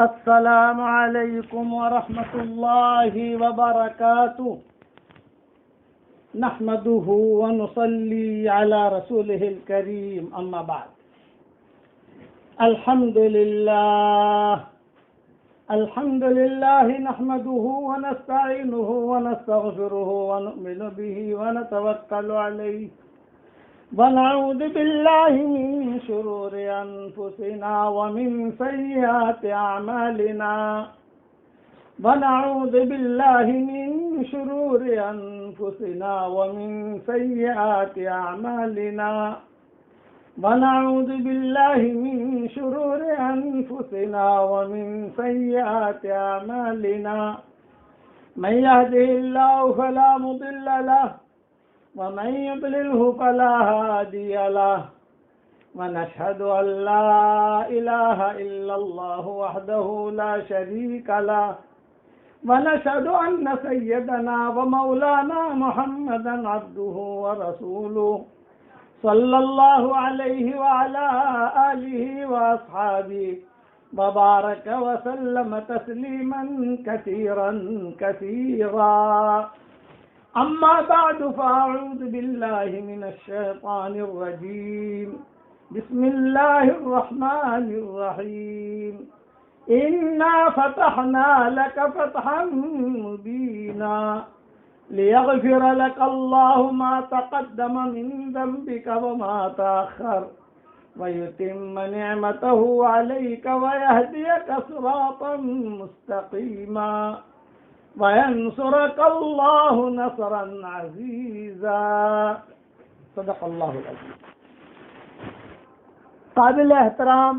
السلام علیکم ورحمۃ اللہ وبرکاتہ نحمده ونصلي على رسوله الكريم اما بعد الحمد لله نحمده ونستعينه ونستغفره ونؤمن به ونتوكل عليه ونعوذ بالله من شرور أنفسنا ومن سيئات أعمالنا ونعوذ بالله من شرور أنفسنا ومن سيئات أعمالنا ونعوذ بالله من شرور أنفسنا ومن سيئات أعمالنا من يهده الله فلا مضل له ومن يضلله فلا هادي له ونشهد أن لا إله إلا الله وحده لا شريك له ونشهد أن سيدنا ومولانا محمدا عبده ورسوله صلى الله عليه وعلى آله وأصحابه وبارك وسلم تسليما كثيرا كثيرا أما بعد فأعوذ بالله من الشيطان الرجيم بسم الله الرحمن الرحيم إنا فتحنا لك فتحا مبينا ليغفر لك الله ما تقدم من ذنبك وما تأخر ويتم نعمته عليك ويهديك صراطا مستقيما وَيَنْصُرَكَ اللَّهُ نَصْرًا عَزِيزًا صدق اللہ العظیم۔ قابل احترام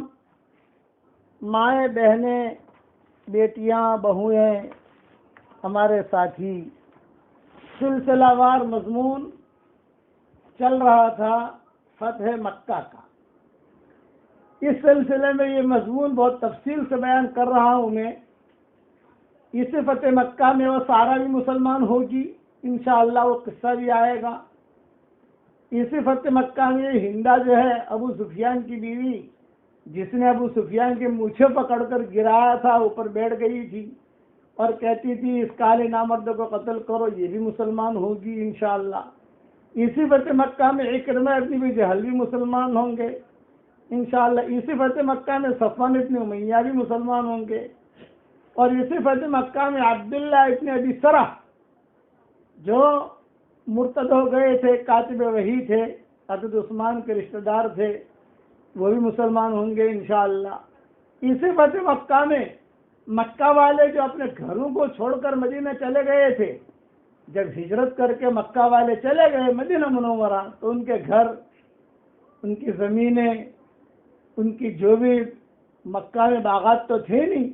مائیں، بہنیں، بیٹیاں، بہوئیں، ہمارے ساتھی، سلسلہ وار مضمون چل رہا تھا فتح مکہ کا۔ اس سلسلے میں یہ مضمون بہت تفصیل سے بیان کر رہا ہوں میں۔ اس فتح مکہ میں وہ سارا بھی مسلمان ہوگی انشاءاللہ، وہ قصہ بھی آئے گا۔ اس فتح مکہ میں ہندا جو ہے ابو سفیان کی بیوی، جس نے ابو سفیان کے مونچھے پکڑ کر گرایا تھا، اوپر بیٹھ گئی تھی اور کہتی تھی اس کالے نامرد کو قتل کرو، یہ بھی مسلمان ہوگی انشاءاللہ۔ اسی فتح مکہ میں اکرمہ ابن ابی جہل بھی مسلمان ہوں گے انشاءاللہ۔ اسی فتح مکہ میں صفوان ابن امیہ بھی مسلمان ہوں گے، اور اسی فتح مکہ میں عبداللہ ابن ابی سرح جو مرتد ہو گئے تھے، کاتب وحی تھے، حضرت عثمان کے رشتہ دار تھے، وہ بھی مسلمان ہوں گے انشاءاللہ۔ اسی فتح مکہ میں مکہ والے جو اپنے گھروں کو چھوڑ کر مدینہ چلے گئے تھے، جب ہجرت کر کے مکہ والے چلے گئے مدینہ منورہ، تو ان کے گھر، ان کی زمینیں، ان کی جو بھی مکہ میں باغات تو تھے نہیں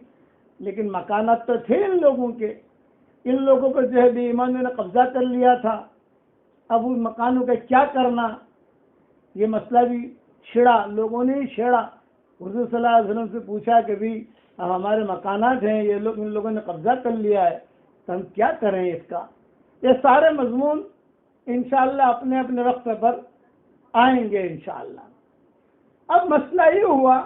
لیکن مکانات تو تھے ان لوگوں کے، ان لوگوں پر جو ہے بے ایمانوں نے قبضہ کر لیا تھا۔ اب ان مکانوں کا کیا کرنا، یہ مسئلہ بھی چھڑا، لوگوں نے ہی چھیڑا۔ حضور صلی اللہ علیہ وسلم سے پوچھا کہ بھی اب ہمارے مکانات ہیں، یہ لوگ، ان لوگوں نے قبضہ کر لیا ہے، تو ہم کیا کریں اس کا۔ یہ سارے مضمون انشاءاللہ اپنے اپنے وقت پر آئیں گے انشاءاللہ۔ اب مسئلہ یہ ہوا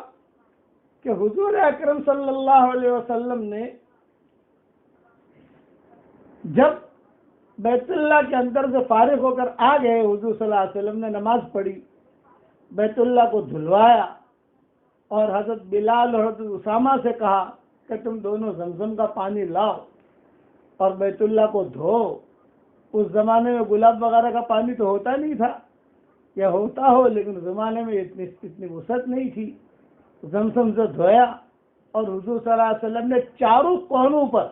کہ حضور اکرم صلی اللہ علیہ وسلم نے جب بیت اللہ کے اندر سے فارغ ہو کر آ گئے، حضور صلی اللہ علیہ وسلم نے نماز پڑھی، بیت اللہ کو دھلوایا، اور حضرت بلال اور حضرت اسامہ سے کہا کہ تم دونوں زمزم کا پانی لاؤ اور بیت اللہ کو دھو۔ اس زمانے میں گلاب وغیرہ کا پانی تو ہوتا نہیں تھا، یا ہوتا ہو لیکن زمانے میں اتنی وسعت نہیں تھی۔ زمزم سے دھویا اور حضور صلی اللہ علیہ وسلم نے چاروں کونوں پر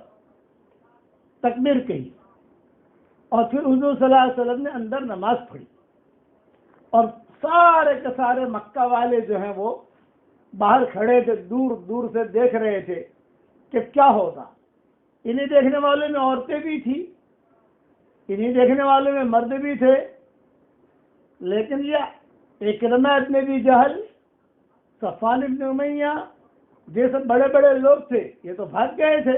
تکبیر کہی، اور پھر حضور صلی اللہ علیہ وسلم نے اندر نماز پڑھی، اور سارے کے سارے مکہ والے جو ہیں وہ باہر کھڑے تھے، دور دور سے دیکھ رہے تھے کہ کیا ہوگا۔ انہیں دیکھنے والوں میں عورتیں بھی تھیں، انہیں دیکھنے والوں میں مرد بھی تھے، لیکن یہ اکرمہ ابن ابی جہل، صفوان ابن امیہ جیسے بڑے بڑے لوگ تھے، یہ تو بھاگ گئے تھے،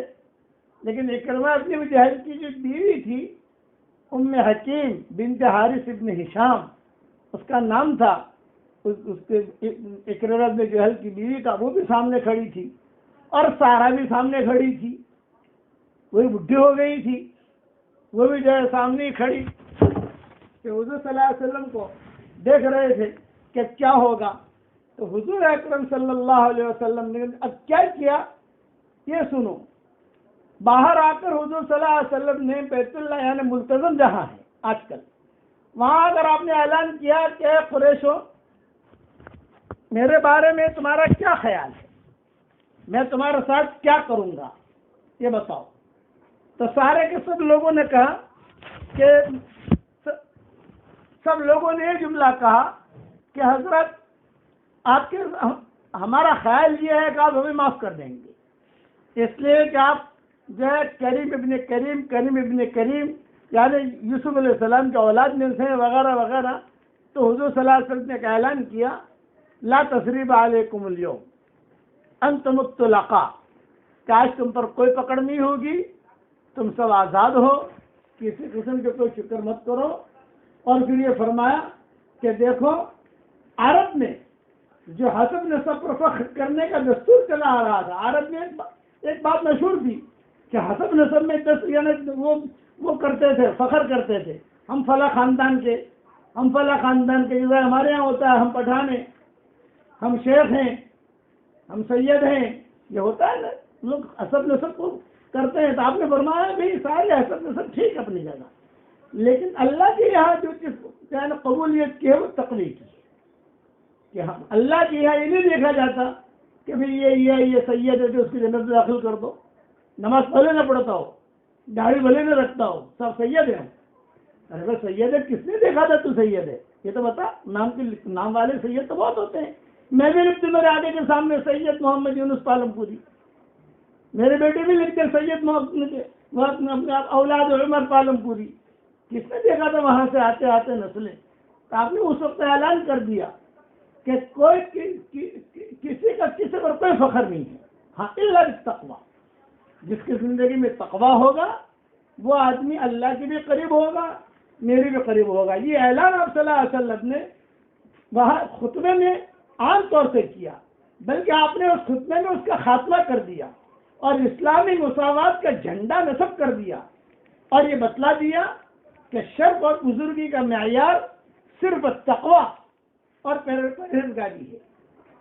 لیکن اکرمہ ابن ابی جہل کی جو بیوی تھی ام حکیم بنت حارث ابن ہشام، اس کا نام تھا، اس کے اکرمہ ابن جہل کی بیوی کا، وہ بھی سامنے کھڑی تھی۔ اور سارا بھی سامنے کھڑی تھی، وہی بڈھی ہو گئی تھی، وہ بھی جو ہے سامنے کھڑی کہ حضور صلی اللہ علیہ وسلم کو دیکھ رہے تھے کہ کیا ہوگا. تو حضور اکرم صلی اللہ علیہ وسلم نے اب کیا کیا یہ سنو. باہر آ کر حضور صلی اللہ علیہ وسلم نے بیت اللہ یعنی ملتزم جہاں ہے آج کل، وہاں اگر آپ نے اعلان کیا کہ اے قریشو میرے بارے میں تمہارا کیا خیال ہے، میں تمہارے ساتھ کیا کروں گا یہ بتاؤ. تو سارے کے سب لوگوں نے کہا کہ سب لوگوں نے یہ جملہ کہا کہ حضرت آپ کے ہمارا خیال یہ ہے کہ آپ ہمیں معاف کر دیں گے، اس لیے کہ آپ جو ہے کریم ابن کریم یعنی یوسف علیہ السلام کے اولاد میں سے وغیرہ وغیرہ. تو حضور صلی اللہ علیہ وسلم نے اعلان کیا لا تثریب علیکم اليوم انتم الطلقاء، کہ آج تم پر کوئی پکڑ نہیں ہوگی، تم سب آزاد ہو، کسی قسم کے کوئی فکر مت کرو. اور پھر یہ فرمایا کہ دیکھو عرب میں جو حسب نسب پر فخر کرنے کا دستور چلا آ رہا تھا، عرب میں ایک بات مشہور تھی کہ حسب نسب میں یعنی وہ کرتے تھے، فخر کرتے تھے ہم فلاں خاندان کے جیسے ہمارے یہاں ہوتا ہے ہم پٹھان ہیں، ہم شیخ ہیں، ہم سید ہیں، یہ ہوتا ہے نا لوگ حسب نسب کو کرتے ہیں. تو آپ نے فرمایا بھائی سارے حسب نسب ٹھیک اپنی جگہ، لیکن اللہ کے یہاں جو چیز قبولیت کی ہے وہ تقوی کی ہے کہ ہم اللہ کے یہاں یہ نہیں دیکھا جاتا کہ بھائی یہ سید ہے جو اس کی جنت میں داخل کر دو، نماز بھلے نہ پڑھتا ہو، داڑھی بھلے نہ رکھتا ہو، سب سید ہے. ارے بھائی سید ہے کس نے دیکھا تھا تو سید ہے یہ تو بتا. نام والے سید تو بہت ہوتے ہیں. میں بھی لکھتی میرے آگے کے سامنے سید محمد یونس پالم پوری، میرے بیٹے بھی لکھتے سید محمد اولاد عمر پالم پوری. کس نے دیکھا تھا وہاں سے آتے آتے نسلیں. تو آپ نے اس وقت اعلان کر دیا کہ کوئی کسی پر کوئی فخر نہیں ہے، ہاں الا بالتقویٰ. جس کی زندگی میں تقویٰ ہوگا وہ آدمی اللہ کے بھی قریب ہوگا، میرے بھی قریب ہوگا. یہ اعلان آپ صلی اللہ علیہ وسلم نے وہاں خطبے میں عام طور سے کیا، بلکہ آپ نے اس خطبے میں اس کا خاتمہ کر دیا اور اسلامی مساوات کا جھنڈا نصب کر دیا اور یہ بتلا دیا کہ شرف اور بزرگی کا معیار صرف تقویٰ اور پرہیزگاری ہے.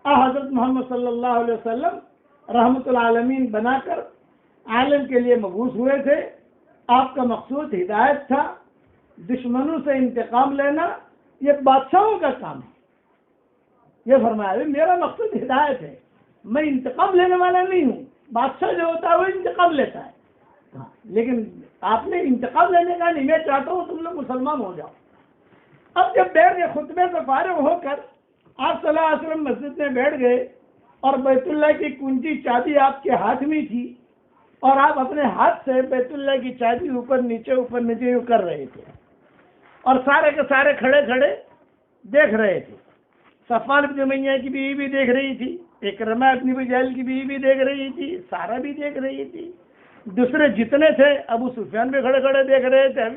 حضرت محمد صلی اللہ علیہ وسلم رحمت العالمین بنا کر عالم کے لیے مبعوث ہوئے تھے. آپ کا مقصود ہدایت تھا، دشمنوں سے انتقام لینا یہ بادشاہوں کا کام ہے. یہ فرمایا میرا مقصد ہدایت ہے، میں انتقام لینے والا نہیں ہوں. بادشاہ جو ہوتا ہے وہ انتقام لیتا ہے، لیکن آپ نے انتقام لینے کا نہیں. میں چاہتا ہوں تم لوگ مسلمان ہو جاؤ. اب جب بیٹھ گئے خطبے سے فارغ ہو کر آپ صلی اللہ علیہ وسلم مسجد میں بیٹھ گئے اور بیت اللہ کی کنجی چابی آپ کے ہاتھ میں تھی اور آپ اپنے ہاتھ سے بیت اللہ کی چابی اوپر نیچے کر رہے تھے اور سارے کے سارے کھڑے کھڑے دیکھ رہے تھے. صفوان بن امیہ کی بیوی بھی دیکھ رہی تھی، اکرمہ بن ابی جہل کی بیوی بھی دیکھ رہی تھی، سارا بھی دیکھ رہی تھی، دوسرے جتنے تھے ابو سفیان بھی کھڑے کھڑے دیکھ رہے تھے،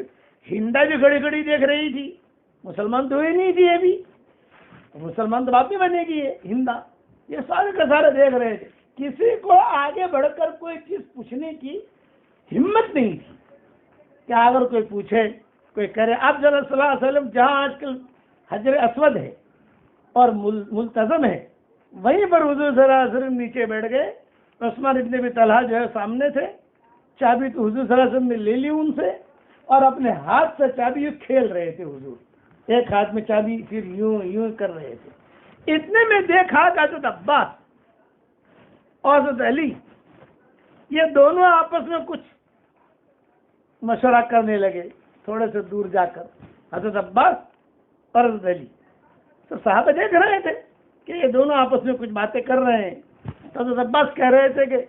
ہندا بھی کھڑی کھڑی دیکھ رہی تھی. مسلمان تو ہی نہیں تھی ابھی، مسلمان تو بعد میں بنے گی ہندا. یہ سارے کے سارے دیکھ رہے تھے. کسی کو آگے بڑھ کر کوئی چیز پوچھنے کی ہمت نہیں تھی کہ اگر کوئی پوچھے کوئی کرے. آپ صلی اللہ علیہ وسلم جہاں آج کل حجر اسود ہے اور ملتزم ہے وہیں پر حضور صلی اللہ علیہ وسلم نیچے بیٹھ گئے. عثمان ابن ابی طلحہ جو ہے سامنے تھے. چابی تو حضور صلی اللہ علیہ وسلم نے لے لی ان سے اور اپنے ہاتھ سے چابی کھیل رہے تھے. حضور ایک ہاتھ میں چابی پھر یوں کر رہے تھے. اتنے میں دیکھا کہ حضرت عباس اور حضرت علی یہ دونوں آپس میں کچھ مشورہ کرنے لگے تھوڑے سے دور جا کر. حضرت عباس اور حضرت علی تو صحابہ دیکھ رہے تھے کہ یہ دونوں آپس میں کچھ باتیں کر رہے ہیں. تو حضرت عباس کہہ رہے تھے کہ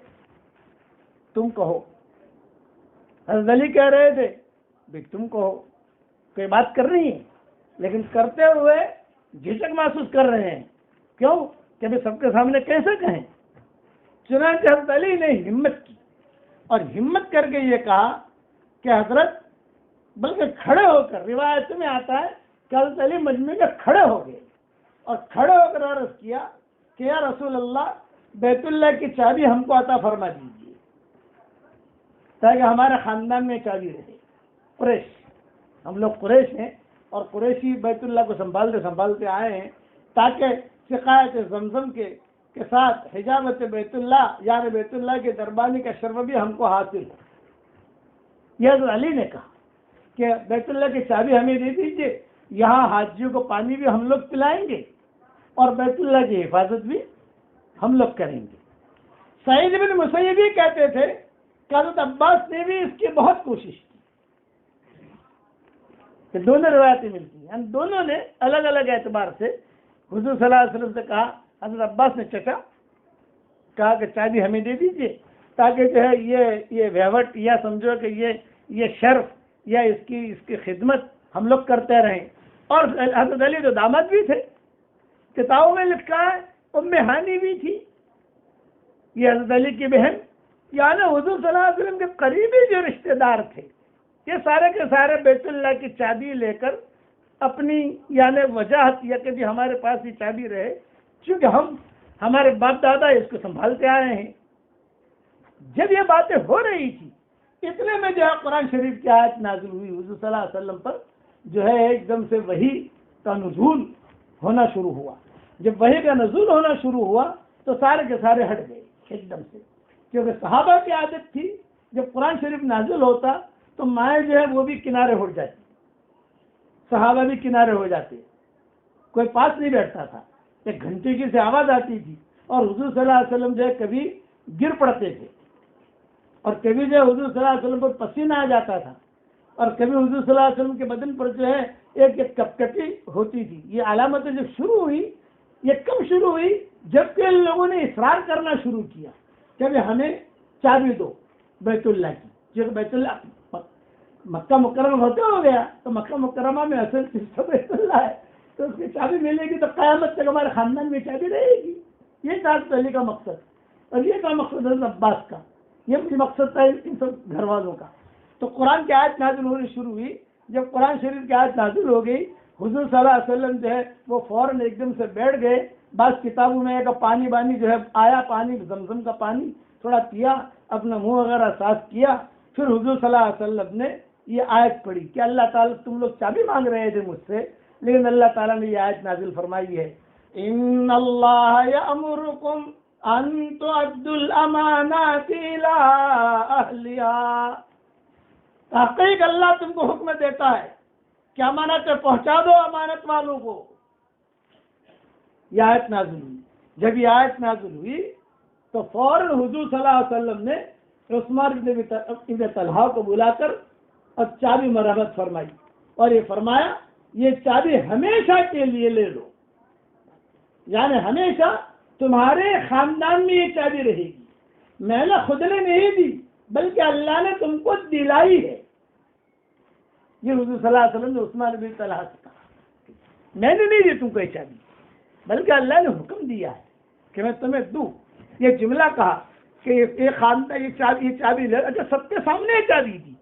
تم کہو. حضرت علی کہہ رہے تھے بھی تم کہو. کوئی بات کر رہی ہے لیکن کرتے ہوئے جھجک محسوس کر رہے ہیں. کیوں کہ بھی سب کے سامنے کیسے کہیں. چنانچہ حضرت علی نے ہمت کی اور ہمت کر کے یہ کہا کہ حضرت بلکہ کھڑے ہو کر روایت میں آتا ہے کہ حضرت علی مجمع میں کھڑے ہو گئے اور کھڑے ہو کر عرض کیا کہ یا رسول اللہ بیت اللہ کی چابی ہم کو عطا فرما دیجیے تاکہ ہمارے خاندان میں چابی رہے. قریش، ہم لوگ قریش ہیں اور قریشی بیت اللہ کو سنبھالتے سنبھالتے آئے ہیں تاکہ سقایت زمزم کے ساتھ حجامت بیت اللہ یعنی بیت اللہ کے دربانی کا شرف بھی ہم کو حاصل ہو. یہ حضرت علی نے کہا کہ بیت اللہ کی چابی ہمیں دے دیجیے، یہاں حاجیوں کو پانی بھی ہم لوگ پلائیں گے اور بیت اللہ کی حفاظت بھی ہم لوگ کریں گے. سعید بن مسیب بھی کہتے تھے کہ حضرت عباس نے بھی اس کی بہت کوشش کی. کہ دونوں روایتیں ملتی ہیں، دونوں نے الگ الگ اعتبار سے حضور صلی اللہ علیہ وسلم سے کہا. حضرت عباس نے کہا کہ چابی ہمیں دے دیجیے تاکہ جو ہے یہ ویوٹ یا سمجھو کہ یہ شرف یا اس کی خدمت ہم لوگ کرتے رہیں. اور حضرت علی جو داماد بھی تھے، کتابوں میں لکھا ہے ام ہانی بھی تھی، یہ حضرت علی کی بہن، یعنی حضور صلی اللہ علیہ وسلم کے قریبی جو رشتہ دار تھے یہ سارے کے سارے بیت اللہ کی چابی لے کر اپنی یعنی وجاہت یا کہ ہمارے پاس یہ چابی رہے چونکہ ہمارے باپ دادا اس کو سنبھالتے آئے ہیں. جب یہ باتیں ہو رہی تھی اتنے میں جو ہے قرآن شریف کی آیت نازل ہوئی. حضور صلی اللہ علیہ وسلم پر جو ہے ایک دم سے وحی کا نزول ہونا شروع ہوا. جب وحی کا نزول ہونا شروع ہوا تو سارے کے سارے ہٹ گئے ایک دم سے، کیونکہ صحابہ کی عادت تھی جب قرآن شریف نازل ہوتا تو مائیں جو ہے وہ بھی کنارے ہٹ جاتی، صحابہ بھی کنارے ہو جاتے، کوئی پاس نہیں بیٹھتا تھا. ایک گھنٹے کی سے آواز آتی تھی اور حضور صلی اللہ علیہ وسلم جو ہے کبھی گر پڑتے تھے اور کبھی جو ہے حضور صلی اللہ علیہ وسلم پر پسینہ آ جاتا تھا اور کبھی حضور صلی اللہ علیہ وسلم کے بدن پر جو ہے ایک کپکپی ہوتی تھی. یہ علامتیں جب شروع ہوئی یہ کب شروع ہوئی؟ جبکہ ان لوگوں نے اصرار کرنا شروع کیا کہ ہمیں چابی دو بیت اللہ کی. جو بیت اللہ مکہ مکرمہ ہوتے ہو گیا تو مکہ مکرمہ میں اصل چیز بیت اللہ ہے تو اس کی چابی ملے گی تو قیامت تک ہمارے خاندان میں چابی رہے گی. یہ تھا علی کا مقصد اور یہ تھا مقصد حضرت عباس کا، یہ مقصد تھا ان سب گھر والوں کا. تو قرآن کی آیت نازل ہونی شروع ہوئی. جب قرآن شریف کی آیت نازل ہو گئی حضور صلی اللہ علیہ وسلم جو ہے وہ فوراً ایک دم سے بیٹھ گئے. بعض کتابوں میں ایک پانی جو ہے آیا، پانی زمزم کا پانی تھوڑا پیا، اپنا منہ وغیرہ صاف کیا، پھر حضور صلی اللہ علیہ وسلم نے یہ آیت پڑھی کہ اللہ تعالیٰ تم لوگ چابی مانگ رہے تھے مجھ سے لیکن اللہ تعالیٰ نے یہ آیت نازل فرمائی ہے ان اللہ یأمرکم ان تؤدوا الامانات الی اہلہا. تحقیق اللہ تم کو حکم دیتا ہے کہ امانتیں پہنچا دو امانت والوں کو. یہ آیت نازل ہوئی. جب یہ آیت نازل ہوئی تو فوراً حضور صلی اللہ علیہ وسلم نے عثمان ابن طلحہ کو بلا کر اور چابی مرحمت فرمائی اور یہ فرمایا یہ چابی ہمیشہ کے لیے لے لو، یعنی ہمیشہ تمہارے خاندان میں یہ چابی رہے گی. میں نے خود نے نہیں دی بلکہ اللہ نے تم کو دلائی ہے. یہ حضور صلی اللہ علیہ وسلم نے عثمان بن طلحہ سے کہا میں نے نہیں دی تم کو یہ چابی بلکہ اللہ نے حکم دیا ہے کہ میں تمہیں دوں. یہ جملہ کہا کہ یہ خاندان یہ چابی لے. اچھا سب کے سامنے یہ چابی دی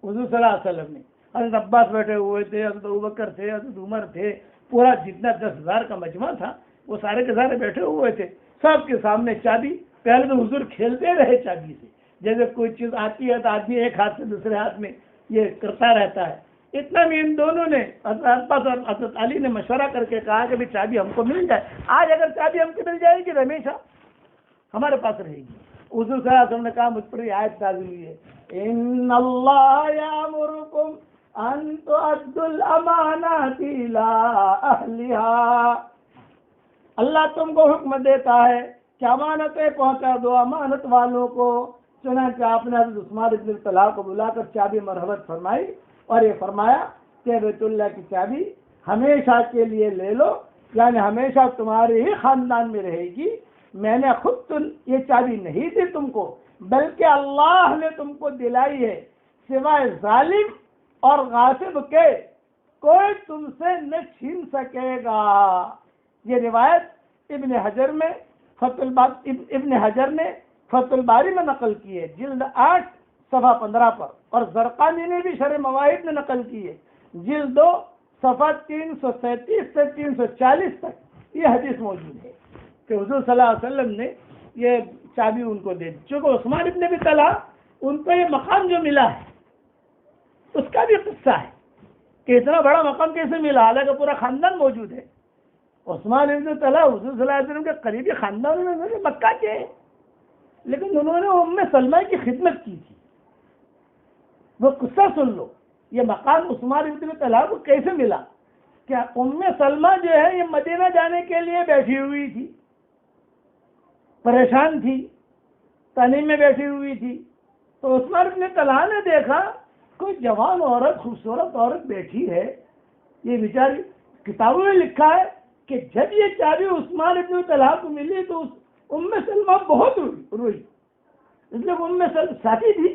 حضور صلی اللہ علیہ وسلم نے. حضرت عباس بیٹھے ہوئے تھے، حضرت ابوبکر تھے، حضرت عمر تھے، پورا جتنا 10,000 کا مجمع تھا وہ سارے کے سارے بیٹھے ہوئے تھے. سب کے سامنے چابی. پہلے تو حضور کھیلتے رہے چابی سے، جیسے کوئی چیز آتی ہے تو آدمی ایک ہاتھ سے دوسرے ہاتھ میں یہ کرتا رہتا ہے. اتنا میں ان دونوں نے حضرت عباس اور حضرت علی نے مشورہ کر کے کہا کہ بھی چابی ہم کو مل جائے. آج اگر چابی ہم کو مل جائے گی تو ہمیشہ ہمارے پاس رہے گی. حضور صلی اللہ علیہ وسلم نے کہا مجھ پر یہ آیت نازل ہوئی ہے ان اللہ یامرکم ان تؤدوا الامانات الی اہلہا. اللہ تم کو حکم دیتا ہے کہ امانتیں پہنچا دو امانت والوں کو. چنانچہ آپ نے حضرت عثمان بن طلحہ کو بلا کر چابی مرحمت فرمائی اور یہ فرمایا کہ بیت اللہ کی چابی ہمیشہ کے لیے لے لو، یعنی ہمیشہ تمہارے ہی خاندان میں رہے گی. میں نے خود یہ چابی نہیں دی تم کو بلکہ اللہ نے تم کو دلائی ہے. سوائے ظالم اور غاصب کے کوئی تم سے نہ چھین سکے گا. یہ روایت ابن حجر نے فتح الباری میں نقل کی ہے جلد 8 صفحہ 15 پر، اور زرقانی نے بھی شرح مواہب میں نقل کی ہے جلد 2 صفحہ 337 سے 340 تک یہ حدیث موجود ہے کہ حضور صلی اللہ علیہ وسلم نے یہ چابی ان کو دے دی. چونکہ عثمان ابن ابی طلحہ ان کو یہ مقام جو ملا ہے اس کا بھی قصہ ہے کہ اتنا بڑا مقام کیسے ملا، حالانکہ پورا خاندان موجود ہے. عثمان ابن طلحہ حضور صلی اللہ علیہ وسلم کے قریبی خاندان میں مکہ کے ہیں، لیکن انہوں نے ام سلمہ کی خدمت کی تھی. وہ قصہ سن لو، یہ مقام عثمان ابن طلحہ کو کیسے ملا. کیا ام سلمہ جو ہے یہ مدینہ جانے کے لیے بیٹھی ہوئی تھی، پریشان تھی، تنعیم میں بیٹھی ہوئی تھی. تو عثمان ابن طلحہ نے دیکھا کوئی جوان عورت، خوبصورت عورت بیٹھی ہے. یہ بیچاری کتابوں میں لکھا ہے کہ جب یہ چابی عثمان ابن طلحہ کو ملی تو ام سلمہ بہت روئی. اس لیے ام سلمہ ساتھی تھی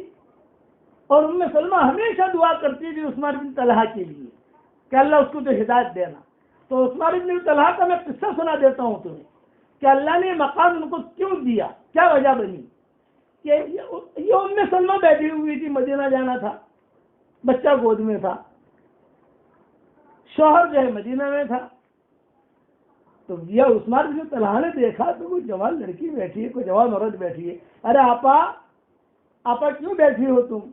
اور ام سلمہ ہمیشہ دعا کرتی تھی عثمان ابن طلحہ کے لیے کہ اللہ اس کو تو ہدایت دینا. تو عثمان ابن طلحہ کا میں قصہ سنا دیتا ہوں تمہیں کہ اللہ نے مقام ان کو کیوں دیا، کیا وجہ بنی. یہ ام سلمہ بیٹھی ہوئی تھی، مدینہ جانا تھا، بچہ گود میں تھا، شوہر جو ہے مدینہ میں تھا. تو یہ عثمان بن طلحہ نے دیکھا تو کوئی جوان لڑکی بیٹھی ہے، کوئی جوان عورت بیٹھی ہے. ارے آپا کیوں بیٹھی ہو تم؟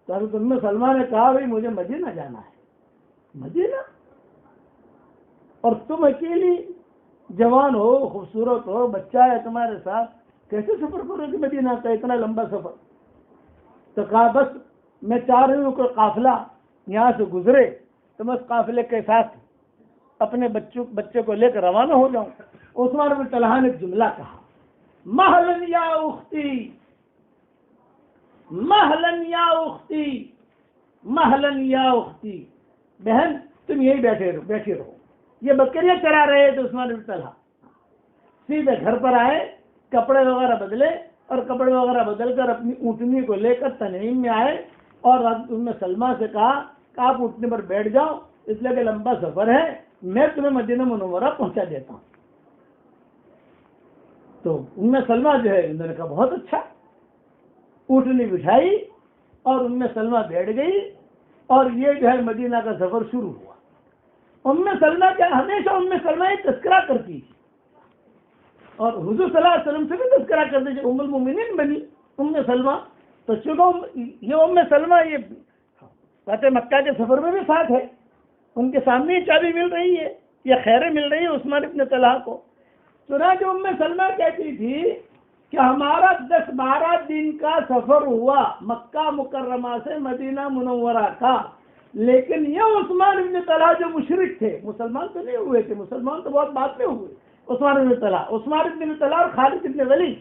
تو حضرت ام سلمہ نے کہا بھائی مجھے مدینہ جانا ہے. مدینہ؟ اور تم اکیلی جوان ہو، خوبصورت ہو، بچہ ہے تمہارے ساتھ، کیسے سفر کرو گے مدینہ کا اتنا لمبا سفر؟ تو کہا بس میں چاہ رہی ہوں کہ قافلہ یہاں سے گزرے تو میں اس قافلے کے ساتھ اپنے بچے کو لے کر روانہ ہو جاؤں. عثمان بن طلحہ نے جملہ کہا، مہلن یا اختی، مہلن یا اختی، مہلن یا اختی، بہن تم یہی بیٹھی رہو. یہ بکریاں چرا رہے تھے عثمان بن طلحہ. سیدھے گھر پر آئے، کپڑے وغیرہ بدلے اور کپڑے وغیرہ بدل کر اپنی اونٹنی کو لے کر تنعیم میں آئے اور ام سلمہ سے کہا کہ آپ اونٹنی پر بیٹھ جاؤ، اس لیے کہ لمبا سفر ہے، میں تمہیں مدینہ منورہ پہنچا دیتا ہوں. تو ام سلمہ جو ہے انہوں نے کہا بہت اچھا. اونٹنی بٹھائی اور ام سلمہ بیٹھ گئی اور یہ جو ہے مدینہ کا سفر شروع ہوا. ام سلمہ کیا ہمیشہ ام سلمہ یہ تذکرہ کرتی تھی اور حضور صلی اللہ علیہ وسلم سے بھی تذکرہ کرتی تھی. ام المومنین بنی ام سلمہ. تو چونکہ یہ ام سلمہ یہ فتح مکہ کے سفر میں بھی ساتھ ہے، ان کے سامنے ہی چابی مل رہی ہے، یہ خیریں مل رہی ہے عثمان ابن طلحہ کو. چنانچہ ام سلمہ کہتی تھی کہ ہمارا 10-12 دن کا سفر ہوا مکہ مکرمہ سے مدینہ منورہ کا، لیکن یہ عثمان ابن طلحہ جو مشرک تھے، مسلمان تو نہیں ہوئے تھے، مسلمان تو بہت بعد میں ہوئے. عثمان ابن طلحہ اور خالد ابن ولید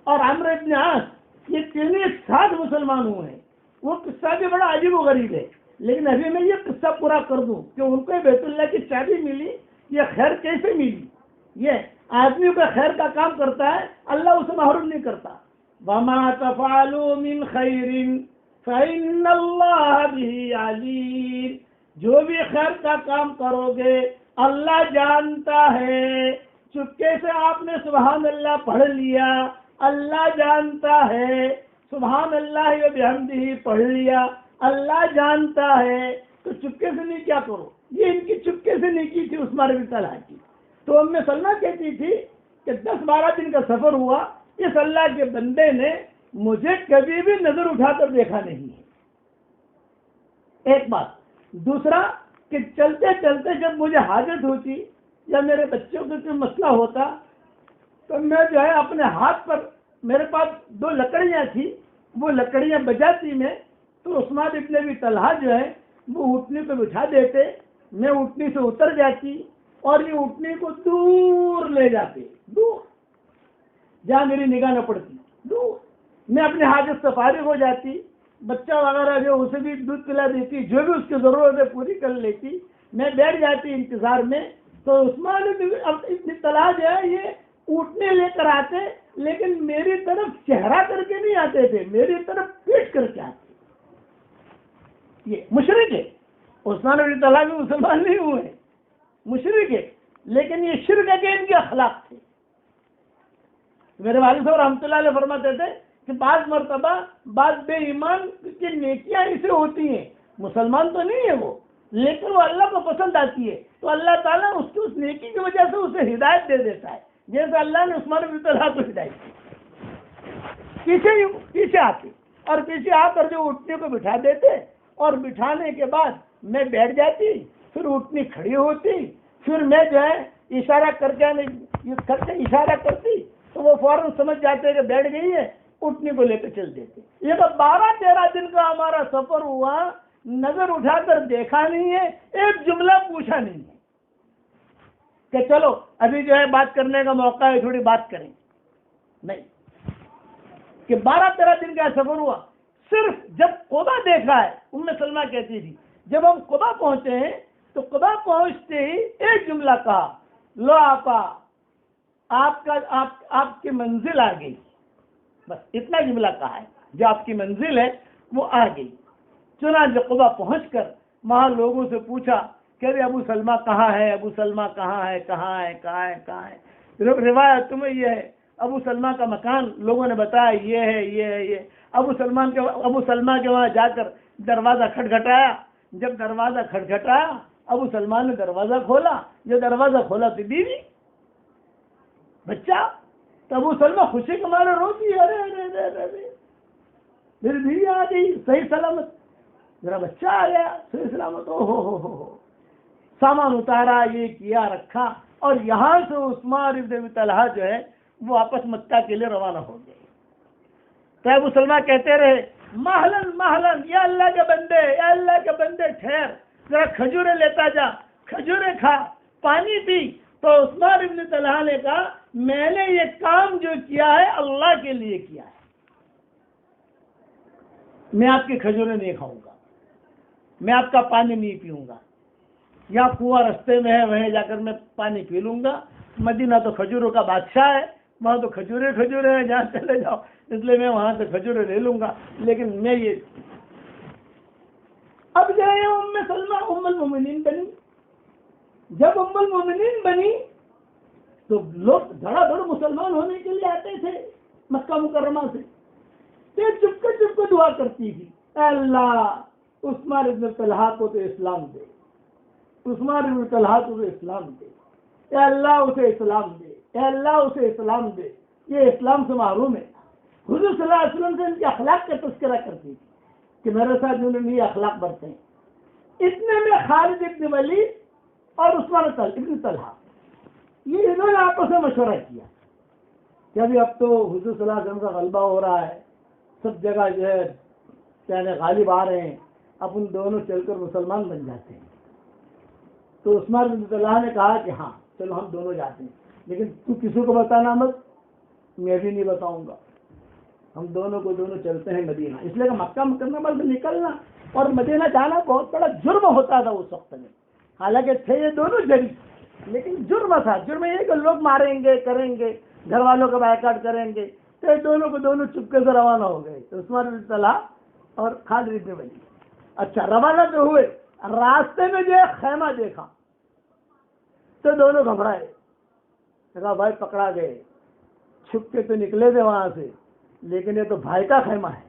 اور عمرو ابن عاص یہ تینوں ایک ساتھ مسلمان ہوئے ہیں. وہ قصہ بھی بڑا عجیب و غریب ہے، لیکن ابھی میں یہ قصہ پورا کر دوں کہ ان کو بیت اللہ کی چابی ملی، یہ خیر کیسے ملی. یہ آدمی کا خیر کا کام کرتا ہے، اللہ اسے محروم نہیں کرتا. وما تفعلوا من خیر فإن اللہ بہ علیم. جو بھی خیر کا کام کرو گے اللہ جانتا ہے. چپکے سے آپ نے سبحان اللہ پڑھ لیا، اللہ جانتا ہے. سبحان اللہ و بحمدہ پڑھ لیا، اللہ جانتا ہے. تو چپکے سے نہیں کیا کرو. یہ ان کی چپکے سے نہیں کی تھی عثمان بن طلحہ کی. تو ام سلمہ کہتی تھی کہ 10-12 دن کا سفر ہوا، اس اللہ کے بندے نے مجھے کبھی بھی نظر اٹھا کر دیکھا نہیں ہے. ایک بات. دوسرا کہ چلتے چلتے جب مجھے حاجت ہوتی یا میرے بچوں کا کوئی مسئلہ ہوتا تو میں جو ہے اپنے ہاتھ پر، میرے پاس 2 لکڑیاں تھیں، وہ لکڑیاں بجاتی میں تو عثمان ابن ابی طلحہ جو ہے وہ اونٹنی کو بٹھا دیتے، میں اونٹنی سے اتر جاتی اور یہ اونٹنی کو دور لے جاتے، دور جہاں میری نگاہ نہ پڑتی، دور. میں اپنے حاجت سے فارغ ہو جاتی، بچہ وغیرہ جو اسے بھی دودھ پلا دیتی، جو بھی اس کی ضرورت ہے پوری کر لیتی. میں بیٹھ جاتی انتظار میں. تو عثمان ابن طلحہ جو ہے یہ اونٹنے لے کر آتے، لیکن میری طرف چہرہ کر کے نہیں آتے تھے، میری طرف پیٹ کر کے آتے. یہ مشرک ہے. عثمان ابن طلحہ بھی مسلمان نہیں ہوئے، مشرک ہے، لیکن یہ شرک ہے کہ ان کے اخلاق تھے. میرے والد صاحب رحمۃ اللہ علیہ فرماتے تھے کہ بعض مرتبہ بعض بے ایمان کی نیکیاں اسے ہوتی ہیں، مسلمان تو نہیں ہے وہ، لیکن وہ اللہ کو پسند آتی ہے، تو اللہ تعالیٰ اس کی اس نیکی کی وجہ سے اسے ہدایت دے دیتا ہے جیسے اللہ نے عثمان بن طلحہ کو ہدایت کی، پیچھے آتے اور پیچھے آ کر جو اٹھنے کو بٹھا دیتے اور بٹھانے کے بعد میں بیٹھ جاتی، پھر اٹھنی کھڑی ہوتی، پھر میں جو ہے اشارہ کر کے اشارہ کرتی تو وہ فوراً سمجھ جاتے کہ بیٹھ گئی ہے، اٹھنے کو لے کے چل دیتے۔ یہ تو 12-13 دن کا ہمارا سفر ہوا، نظر اٹھا کر دیکھا نہیں ہے، ایک جملہ پوچھا نہیں ہے کہ چلو ابھی جو ہے بات کرنے کا موقع ہے، تھوڑی بات کریں، نہیں، کہ 12-13 دن کا سفر ہوا۔ صرف جب قبا دیکھا ہے، ام سلمہ کہتی تھی جب ہم قبا پہنچے ہیں تو قبا پہنچتے ہی ایک جملہ کہا، لو آپا آپ کی منزل آ گئی، بس اتنا جملہ کہا ہے، جو آپ کی منزل ہے وہ آ گئی۔ چنانچہ قبا پہنچ کر وہاں لوگوں سے پوچھا کہ ابو سلمہ کہاں ہے، ابو سلمہ کہاں ہے۔ روایت تمہیں یہ ہے، ابو سلمہ کا مکان لوگوں نے بتایا یہ ہے۔ ابو سلمہ کے وہاں جا کر دروازہ کھٹکھٹایا، جب دروازہ کھٹکھٹایا ابو سلمہ نے دروازہ کھولا، جو دروازہ کھولا تو بیوی بچہ، تو ابو سلمہ خوشی کے مارے روتی، ارے میری بیوی آ گئی صحیح سلامت، میرا بچہ آ گیا صحیح سلامت، ہو سامان اتارا، یہ کیا رکھا، اور یہاں سے عثمان بن طلحہ جو ہے وہ آپس مکہ کے لیے روانہ ہو گئے۔ تو ابو سلمہ کہتے رہے مہلن یا اللہ کے بندے ٹھہر، ذرا کھجورے لیتا جا، کھجورے کھا، پانی پی۔ تو عثمان بن طلحہ نے کہا میں نے یہ کام جو کیا ہے اللہ کے لیے کیا ہے، میں آپ کی کھجورے نہیں کھاؤں گا، میں آپ کا پانی نہیں پیوں گا، یا کنواں رستے میں ہے وہیں جا کر میں پانی پی لوں گا، مدینہ تو کھجوروں کا بادشاہ ہے، وہاں تو کھجورے ہیں، جہاں چلے جاؤ، اس لیے میں وہاں سے کھجورے لے لوں گا، لیکن میں یہ اب جو ہے ام سلمہ ام المومنین بنی۔ جب ام المومنین بنی تو لوگ دھڑا دھڑ مسلمان ہونے کے لیے آتے تھے مکہ مکرمہ سے، تو چپ کے دعا کرتی تھی، اے اللہ عثمان بن طلحہ کو تو اسلام دے، عثمان بن طلحہ کو تو اسلام دے، اے اللہ اسے اسلام دے، اے اللہ اسے اسلام دے، یہ اسلام سے محروم ہے۔ حضور صلی اللہ علیہ وسلم سے ان کے اخلاق کا تذکرہ کرتی تھی کہ میرے ساتھ انہوں نے یہ اخلاق برتے ہیں۔ اتنے میں خالد بن ولید اور عثمان بن طلحہ یہ انہوں نے آپس میں مشورہ کیا کہ ابھی اب تو حضور صلی اللہ علیہ وسلم کا غلبہ ہو رہا ہے، سب جگہ جو ہے یعنی غالب آ رہے ہیں، اب ان دونوں چل کر مسلمان بن جاتے ہیں۔ تو عثمان بن طلحہ نے کہا کہ ہاں چلو ہم دونوں جاتے ہیں، لیکن تو کسی کو بتانا مت، میں بھی نہیں بتاؤں گا، ہم دونوں چلتے ہیں مدینہ، اس لیے کہ مکہ مکرمہ سے نکلنا اور مدینہ جانا بہت بڑا جرم ہوتا تھا اس وقت میں، حالانکہ تھے یہ دونوں جری، لیکن جرم تھا۔ جرم یہ کہ لوگ ماریں گے، کریں گے، گھر والوں کا بائیکاٹ کریں گے، تو یہ دونوں چپکے سے روانہ ہو گئے، عثمان بن طلحہ اور خالد بن ولید۔ اچھا روانہ جو ہوئے، راستے میں جو ہے خیمہ دیکھا تو دونوں گھبرائے، کہا بھائی پکڑا گئے، چھپ کے تو نکلے تھے وہاں سے، لیکن یہ تو بھائی کا خیمہ ہے۔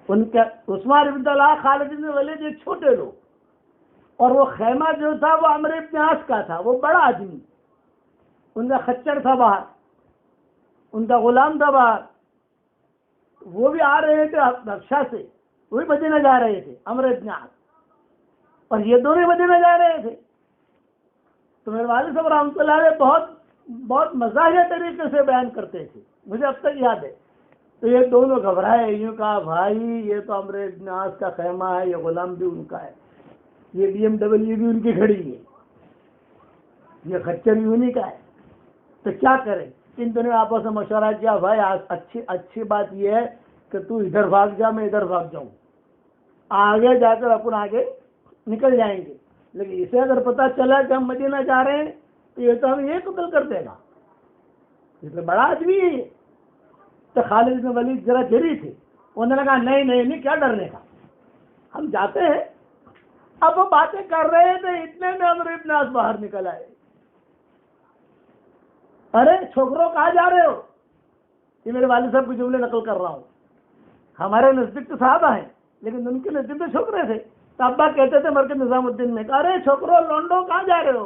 ان کے عثمان بن طلحہ خالد بن ولید یہ چھوٹے لوگ، اور وہ خیمہ جو تھا وہ عمرو بن عاص کا تھا، وہ بڑا آدمی، ان کا خچر تھا باہر، ان کا غلام تھا باہر، وہ بھی آ رہے تھے حبشہ سے، وہ بھی مدینہ جا رہے تھے، عمرو بن عاص، اور یہ دونوں مدینہ جا رہے تھے۔ تو میرے والد صاحب رحمۃ اللہ علیہ بہت مزاحیہ طریقے سے بیان کرتے تھے، مجھے اب تک یاد ہے۔ تو یہ دونوں گھبرائے، یوں کہا بھائی یہ تو عمرو بن عاص کا خیمہ ہے، یہ غلام بھی ان کا ہے، یہ BMW بھی ان کی کھڑی ہے، یہ خچر بھی انہی کا ہے، تو کیا کریں؟ ان دونوں نے آپس میں مشورہ کیا، بھائی اچھی بات یہ ہے کہ تو ادھر بھاگ جا، میں ادھر بھاگ جاؤں، آگے جا کر اپن آگے نکل جائیں گے، لیکن اسے اگر پتا چلا کہ ہم مدینہ جا رہے ہیں تو یہ تو ہمیں یہ قتل کر دے گا، اس میں بڑا آدمی ہے۔ تو خالد بن ولید ذرا جری تھے، انہوں نے کہا نہیں کیا ڈرنے کا، ہم جاتے ہیں۔ اب وہ باتیں کر رہے تھے، اتنے میں عمرو بن عاص باہر نکل آئے، ارے چھوکروں کہاں جا رہے ہو؟ یہ میرے والد صاحب کے جملے نقل کر رہا ہوں، ہمارے نزدیک تو صحابہ ہیں لیکن ان کے نزدیک تو چھوکرے تھے، تو ابا کہتے تھے مرکز نظام الدین میں، ارے چھوکروں لونڈو کہاں جا رہے ہو؟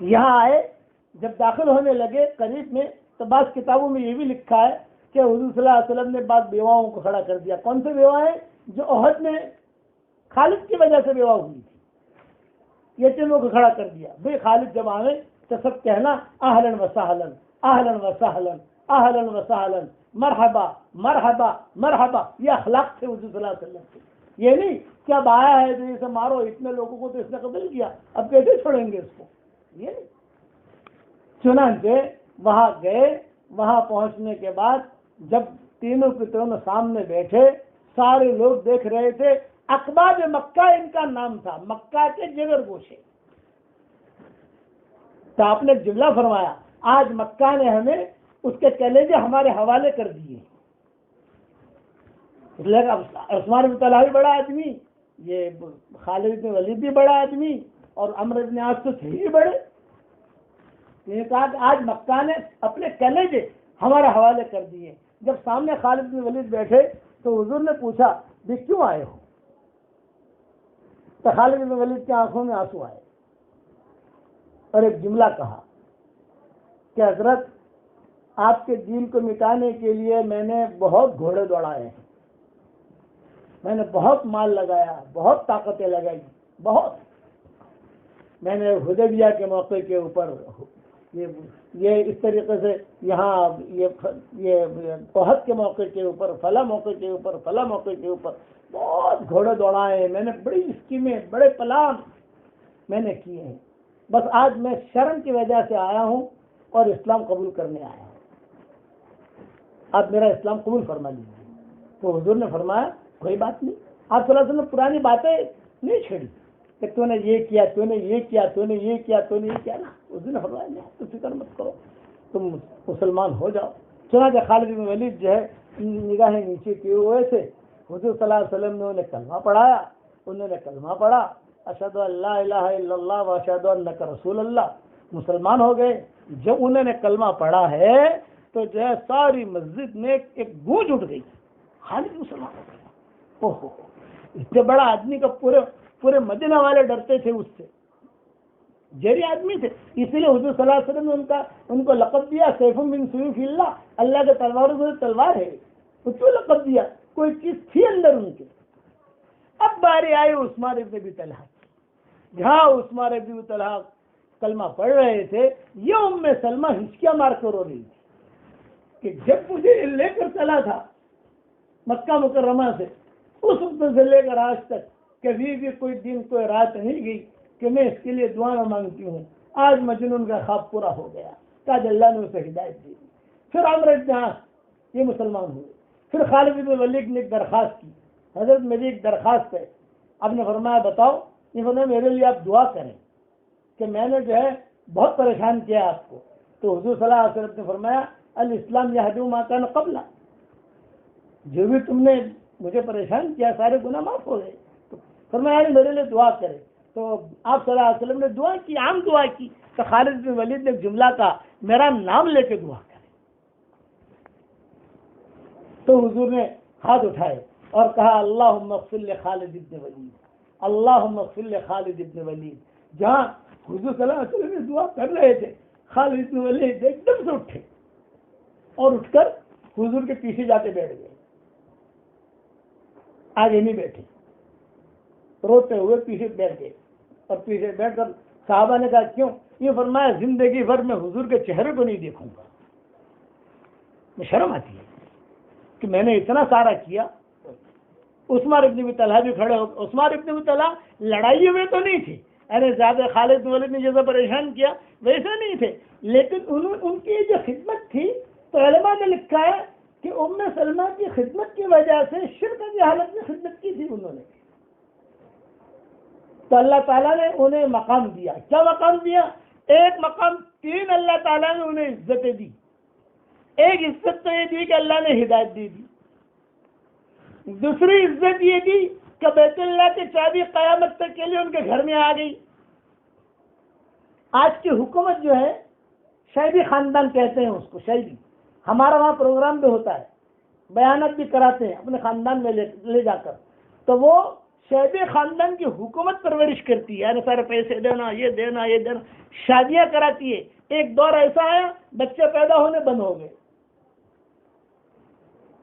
یہاں آئے، جب داخل ہونے لگے قریب میں، تو بعض کتابوں میں یہ بھی لکھا ہے کہ حضور صلی اللہ علیہ وسلم نے بعض بیواؤں کو کھڑا کر دیا۔ کون سے بیواہیں؟ جو احد میں خالد کی وجہ سے بیوہ ہوئی تھی، یہ تینوں کو کھڑا کر دیا۔ بھائی خالد جب آئے تو سب کہنا اہلاً و سہلاً، اہلاً و سہلاً، اہلاً و سہلاً، مرحبا مرحبا مرحبا۔ یہ اخلاق تھے حضور صلی اللہ علیہ وسلم کے۔ یہ نہیں کہ اب آیا ہے تو اسے مارو، اتنے لوگوں کو تو اس نے قتل کیا، اب کیسے چھوڑیں گے اس کو، یہ نہیں۔ چنانچہ وہاں گئے، وہاں پہنچنے کے بعد جب تینوں کے تینوں سامنے بیٹھے، سارے لوگ دیکھ رہے تھے۔ اقباب مکہ ان کا نام تھا، مکہ کے جگر گوشے۔ تو آپ نے جملہ فرمایا، آج مکہ نے ہمیں اس کے کلیجے ہمارے حوالے کر دیے۔ اس لیے عثمان بن طلحہ بھی بڑا آدمی، یہ خالد بن ولید بھی بڑا آدمی، اور عمرو بن عاص تو تھے ہی بڑے۔ یہ کہا کہ آج مکہ نے اپنے کلیجے ہمارے حوالے کر دیے۔ جب سامنے خالد بن ولید بیٹھے تو حضور نے پوچھا بھی کیوں آئے ہو؟ تو خالد بن ولید کی آنکھوں میں آنسو آئے اور ایک جملہ کہا کہ حضرت، آپ کے دین کو مٹانے کے لیے میں نے بہت گھوڑے دوڑائے ہیں، میں نے بہت مال لگایا، بہت طاقتیں لگائی، بہت۔ میں نے حدیبیہ کے موقع کے اوپر یہ اس طریقے سے، یہاں یہ احد کے موقع کے اوپر، فلاں موقع کے اوپر، فلاں موقع کے اوپر بہت گھوڑے دوڑائے ہیں، میں نے بڑی اسکیمیں، بڑے پلان میں نے کیے ہیں۔ بس آج میں شرم کی وجہ سے آیا ہوں اور اسلام قبول کرنے آیا ہوں، آپ میرا اسلام قبول فرما لیجیے۔ تو حضور نے فرمایا کوئی بات نہیں۔ آپ صلی اللہ علیہ وسلم نے پرانی باتیں نہیں چھیڑی کہ تو نے یہ کیا، تو نے یہ کیا، تو نے یہ کیا، تو نے یہ کیا، نا۔ حضور نے فرمایا نہیں، تو فکر مت کرو، تم مسلمان ہو جاؤ۔ چنانچہ خالد بن ولید جو ہے نگاہیں نیچے کیے ہوئے تھے، حضور صلی اللہ علیہ وسلم نے انہیں کلمہ پڑھایا، انہوں نے کلمہ پڑھا، اشہد ان لا الہ الا اللہ و اشہد انک رسول اللہ، مسلمان ہو گئے۔ جب انہوں نے کلمہ پڑھا ہے تو جو ہے ساری مسجد میں ایک گونج اٹھ گئی، خالد مسلمان ہو گیا۔ اوہو، اتنے بڑا آدمی کا پورے مدینہ والے ڈرتے تھے اس سے، جیری آدمی تھے۔ اسی لیے حضور صلی اللہ علیہ وسلم نے ان کو لقب دیا سیف من سیوف اللہ، اللہ کے تلواروں سے تلوار ہے۔ تو کیوں لقب دیا؟ کوئی چیز تھی اندر ان کے۔ اب باری آئی عثمان ابن ابی طلحہ کی، جہاں عثمان ابن ابی طلحہ کلمہ پڑھ رہے تھے، یہ ام سلمہ ہچکیاں مار کر رو رہی تھی کہ جب مجھے لے کر چلا تھا مکہ مکرمہ سے، اس وقت سے لے کر آج تک کبھی بھی کوئی دن کوئی رات نہیں گئی کہ میں اس کے لیے دعا نہ مانگتی ہوں۔ آج مجنون کا خواب پورا ہو گیا، تاج اللہ نے اسے ہدایت دی۔ پھر عمرو بن عاص یہ مسلمان ہوئے۔ پھر خالد بن ولید نے ایک درخواست کی، حضرت میری ایک درخواست ہے۔ آپ نے فرمایا بتاؤ؟ یہ فرمایا میرے لیے آپ دعا کریں کہ میں نے جو ہے بہت پریشان کیا آپ کو۔ تو حضور صلی اللہ علیہ وسلم نے فرمایا الاسلام یہدی ما کان قبلہ، جو بھی تم نے مجھے پریشان کیا سارے گناہ معاف ہو گئے۔ تو فرمایا میرے لیے دعا کرے۔ تو آپ صلی اللہ علیہ وسلم نے دعا کی، عام دعا کی۔ تو خالد بن ولید نے جملہ کہا میرا نام لے کے دعا کرے۔ تو حضور نے ہاتھ اٹھائے اور کہا اللہم اغفر لخالد بن ولید، اللہم اغفر لخالد بن ولید۔ جہاں حضور صلی اللہ علیہ وسلم نے دعا کر رہے تھے، خالد بن ولید ایک دم سے اٹھے اور اٹھ کر حضور کے پیچھے جا کے بیٹھ گئے، آگے نہیں بیٹھے، روتے ہوئے پیچھے بیٹھ گئے۔ اور پیچھے بیٹھ کر صحابہ نے کہا کیوں؟ یہ فرمایا زندگی بھر میں حضور کے چہرے کو نہیں دیکھوں گا، میں شرم آتی ہے کہ میں نے اتنا سارا کیا۔ عثمان ابن ابی طلحہ بھی کھڑے ہو، عثمان ابن ابی طلحہ لڑائی میں تو نہیں تھے، ارے زیادہ خالد بن ولید نے جیسا پریشان کیا ویسا نہیں تھے، لیکن ان کی جو خدمت تھی تو علماء نے لکھا ہے کہ ام سلمہ کی خدمت کی وجہ سے شرک کی حالت میں خدمت کی تھی انہوں نے، تو اللہ تعالیٰ نے انہیں مقام دیا۔ کیا مقام دیا؟ ایک مقام، تین اللہ تعالیٰ نے انہیں عزتیں دی۔ ایک عزت تو یہ دی کہ اللہ نے ہدایت دی دی، دوسری عزت یہ دی کہ بیت اللہ کی چابی قیامت تک کے لیے ان کے گھر میں آ گئی۔ آج کی حکومت جو ہے شہری خاندان کہتے ہیں اس کو، شہری، ہمارا وہاں پروگرام بھی ہوتا ہے، بیانات بھی کراتے ہیں اپنے خاندان میں لے جا کر، تو وہ شعیبی خاندان کی حکومت پرورش کرتی ہے، یعنی سارے پیسے دینا، یہ دینا، یہ دینا، شادیاں کراتی ہے. ایک دور ایسا آیا بچے پیدا ہونے بند ہو گئے،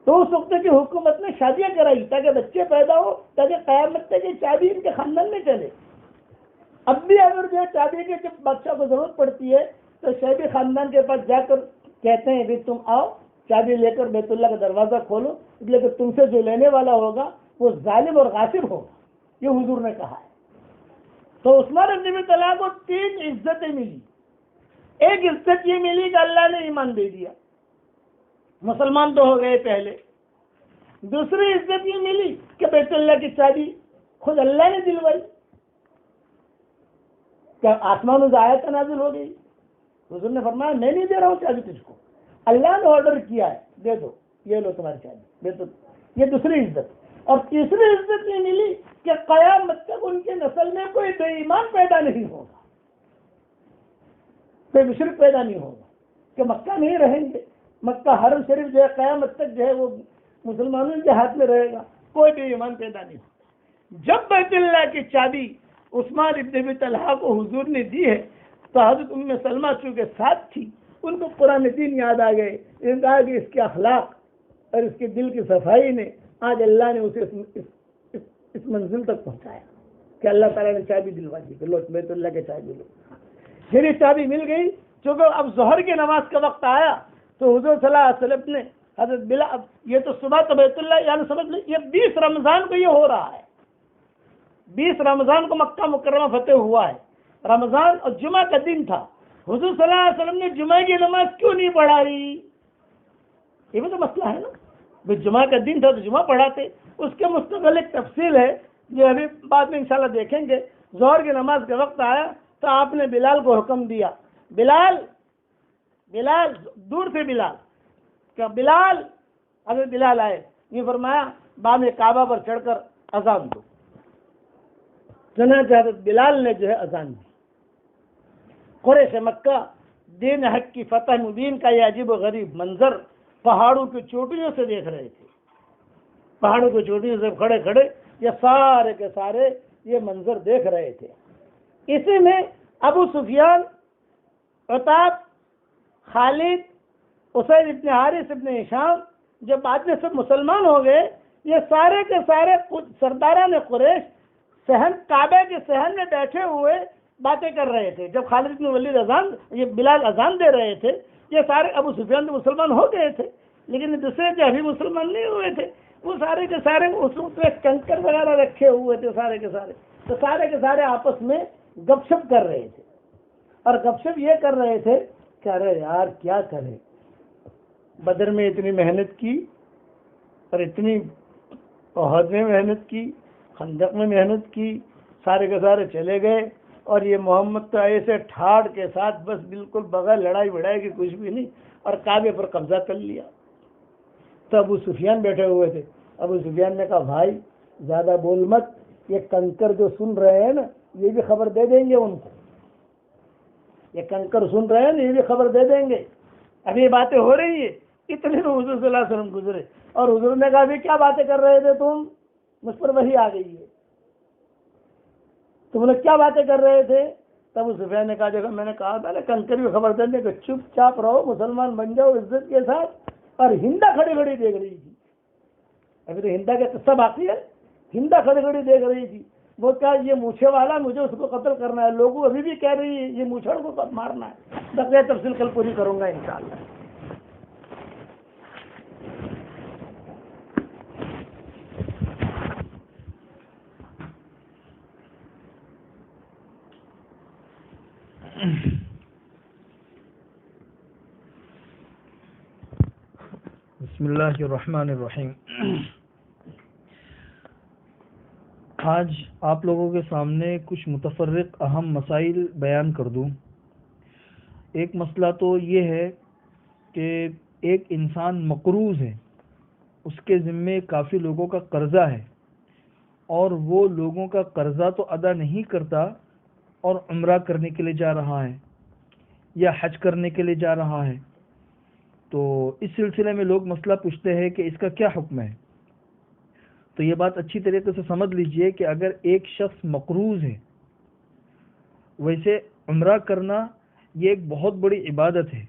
تو اس وقت کی حکومت نے شادیاں کرائی تاکہ بچے پیدا ہو، تاکہ قیامت تک یہ چابی ان کے خاندان میں چلے. اب بھی اگر جو چابی کی جب بادشاہ کو ضرورت پڑتی ہے تو شعیبی خاندان کے پاس جا کر کہتے ہیں بھی تم آؤ چابی لے کر بیت اللہ کا دروازہ کھولو، اس لیے کہ تم سے جو لینے والا ہوگا وہ ظالم اور غاصب ہوگا، یہ حضور نے کہا ہے. تو عثمان بن طلحہ کو 3 عزتیں ملی. ایک عزت یہ ملی کہ اللہ نے ایمان دے دیا، مسلمان تو ہو گئے پہلے. دوسری عزت یہ ملی کہ بیت اللہ کی چابی خود اللہ نے دلوائی. کیا آسمان سے آیت نازل ہو گئی؟ حضور نے فرمایا میں نہیں دے رہا ہوں چابی تجھ کو، اللہ نے آرڈر کیا ہے، دے دو، یہ لو تمہاری چابی، دے دو. یہ دوسری عزت. اور تیسری عزت یہ ملی کہ قیامت تک ان کے نسل میں کوئی بے ایمان پیدا نہیں ہوگا، کوئی مشرک پیدا نہیں ہوگا، کہ مکہ نہیں رہیں گے. مکہ حرم شریف جو ہے قیامت تک جو ہے وہ مسلمانوں کے ہاتھ میں رہے گا، کوئی بے ایمان پیدا نہیں ہوگا. جب بیت اللہ کی چابی عثمان ابن ابی طلحہ کو حضور نے دی ہے تو حضرت ام سلمہ چونکہ ساتھ تھی، ان کو قرآن دین یاد آ گئے. ان کہا کہ اس کے اخلاق اور اس کے دل کی صفائی نے آج اللہ نے اسے اس منزل تک پہنچایا کہ اللہ تعالیٰ نے چابی دلوا دی کہ لو بیت اللہ کے چابی لو. پھر یہ چابی مل گئی. چونکہ اب ظہر کی نماز کا وقت آیا تو حضور صلی اللہ علیہ وسلم نے حضرت بلال، یہ تو صبح تو بیت اللہ یعنی سمجھ لیں یہ 20 رمضان کو یہ ہو رہا ہے، 20 رمضان کو مکہ مکرمہ فتح ہوا ہے. رمضان اور جمعہ کا دن تھا. حضور صلی اللہ علیہ وسلم نے جمعہ کی نماز کیوں نہیں پڑھائی؟ یہ بھی تو مسئلہ ہے نا. جمعہ کا دن تھا تو جمعہ پڑھاتے. اس کے مستقل ایک تفصیل ہے جو ابھی بعد میں انشاءاللہ دیکھیں گے. ظہر کی نماز کا وقت آیا تو آپ نے بلال کو حکم دیا، بلال دور سے بلال کہ بلال. حضرت بلال آئے، یہ فرمایا بام کعبہ پر چڑھ کر اذان دو. چنانچہ حضرت بلال نے جو ہے اذان دی. قریش مکہ دین حق کی فتح مبین کا یہ عجیب و غریب منظر پہاڑوں کی چوٹیوں سے دیکھ رہے تھے. پہاڑوں کی چوٹیوں سے کھڑے کھڑے یہ سارے کے سارے یہ منظر دیکھ رہے تھے. اسی میں ابو سفیان، عتاب، خالد، اسید ابن حارث ابن ہشام جو بعد میں سب مسلمان ہو گئے، یہ سارے کے سارے سرداران قریش صحن کعبے کے صحن میں بیٹھے ہوئے باتیں کر رہے تھے. جب خالد بن ولید یہ بلال اذان دے رہے تھے، یہ سارے ابو سفیان تو مسلمان ہو گئے تھے، لیکن دوسرے جو ابھی مسلمان نہیں ہوئے تھے وہ سارے کے سارے اس وقت میں کنکر وغیرہ رکھے ہوئے تھے سارے کے سارے. تو سارے کے سارے آپس میں گپ شپ کر رہے تھے. اور گپ شپ یہ کر رہے تھے کہ ارے یار کیا کریں، بدر میں اتنی محنت کی اور اتنی احد میں محنت کی، خندق میں محنت کی، سارے کے سارے چلے گئے اور یہ محمد تو ایسے ٹھاڑ کے ساتھ بس بالکل بغیر لڑائی بڑھائی کی کچھ بھی نہیں اور کعبے پر قبضہ کر لیا. تو ابو سفیان بیٹھے ہوئے تھے. ابو سفیان نے کہا بھائی زیادہ بول مت، یہ کنکر جو سن رہے ہیں نا یہ بھی خبر دے دیں گے ان کو، یہ کنکر سن رہے ہیں نا یہ بھی خبر دے دیں گے. ابھی یہ باتیں ہو رہی ہیں. اتنے میں حضور صلی اللہ علیہ وسلم گزرے اور حضور نے کہا ابھی کیا باتیں کر رہے تھے تم؟ مجھ پر وحی آ گئی ہے، تم لوگ کیا باتیں کر رہے تھے؟ تب ابو سفیان نے کہا جگہ میں نے کہا تھا نا کنکر بھی خبر دینے کہ چپ چاپ رہو، مسلمان بن جاؤ عزت کے ساتھ. اور ہندا کھڑی کھڑی دیکھ رہی تھی. ابھی تو ہندا کا قصہ باقی ہے. ہندا کھڑی کھڑی دیکھ رہی تھی. وہ کہا یہ مونچھے والا مجھے اس کو قتل کرنا ہے. لوگوں ابھی بھی کہہ رہی ہے یہ مونچھڑ کو مارنا ہے. بقیہ تفصیل کل پوری کروں گا انشاءاللہ. بسم اللہ الرحمن الرحیم. آج آپ لوگوں کے سامنے کچھ متفرق اہم مسائل بیان کر دوں. ایک مسئلہ تو یہ ہے کہ ایک انسان مقروض ہے، اس کے ذمے کافی لوگوں کا قرضہ ہے اور وہ لوگوں کا قرضہ تو ادا نہیں کرتا اور عمرہ کرنے کے لیے جا رہا ہے یا حج کرنے کے لیے جا رہا ہے. تو اس سلسلے میں لوگ مسئلہ پوچھتے ہیں کہ اس کا کیا حکم ہے. تو یہ بات اچھی طریقے سے سمجھ لیجئے کہ اگر ایک شخص مقروض ہے، ویسے عمرہ کرنا یہ ایک بہت بڑی عبادت ہے،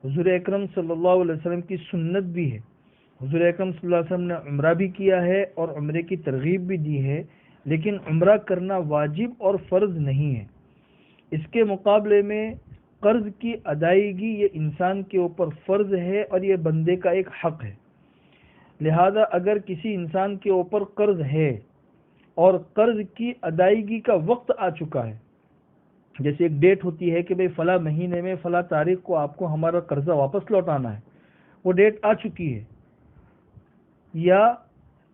حضور اکرم صلی اللہ علیہ وسلم کی سنت بھی ہے، حضور اکرم صلی اللہ علیہ وسلم نے عمرہ بھی کیا ہے اور عمرے کی ترغیب بھی دی ہے، لیکن عمرہ کرنا واجب اور فرض نہیں ہے۔ اس کے مقابلے میں قرض کی ادائیگی یہ انسان کے اوپر فرض ہے اور یہ بندے کا ایک حق ہے۔ لہذا اگر کسی انسان کے اوپر قرض ہے اور قرض کی ادائیگی کا وقت آ چکا ہے، جیسے ایک ڈیٹ ہوتی ہے کہ بھئی فلاں مہینے میں فلاں تاریخ کو آپ کو ہمارا قرضہ واپس لوٹانا ہے، وہ ڈیٹ آ چکی ہے، یا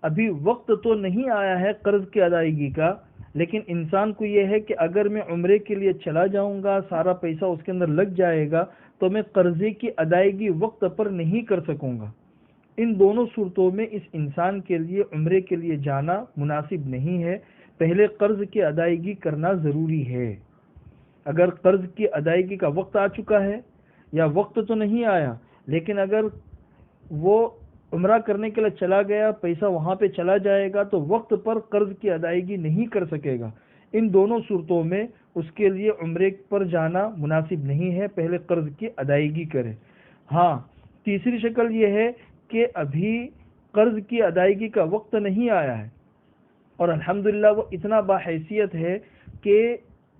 ابھی وقت تو نہیں آیا ہے قرض کی ادائیگی کا، لیکن انسان کو یہ ہے کہ اگر میں عمرے کے لیے چلا جاؤں گا، سارا پیسہ اس کے اندر لگ جائے گا تو میں قرضے کی ادائیگی وقت پر نہیں کر سکوں گا۔ ان دونوں صورتوں میں اس انسان کے لیے عمرے کے لیے جانا مناسب نہیں ہے، پہلے قرض کی ادائیگی کرنا ضروری ہے۔ اگر قرض کی ادائیگی کا وقت آ چکا ہے یا وقت تو نہیں آیا، لیکن اگر وہ عمرہ کرنے کے لیے چلا گیا، پیسہ وہاں پہ چلا جائے گا تو وقت پر قرض کی ادائیگی نہیں کر سکے گا۔ ان دونوں صورتوں میں اس کے لیے عمرے پر جانا مناسب نہیں ہے، پہلے قرض کی ادائیگی کرے۔ ہاں، تیسری شکل یہ ہے کہ ابھی قرض کی ادائیگی کا وقت نہیں آیا ہے اور الحمدللہ وہ اتنا باحیثیت ہے کہ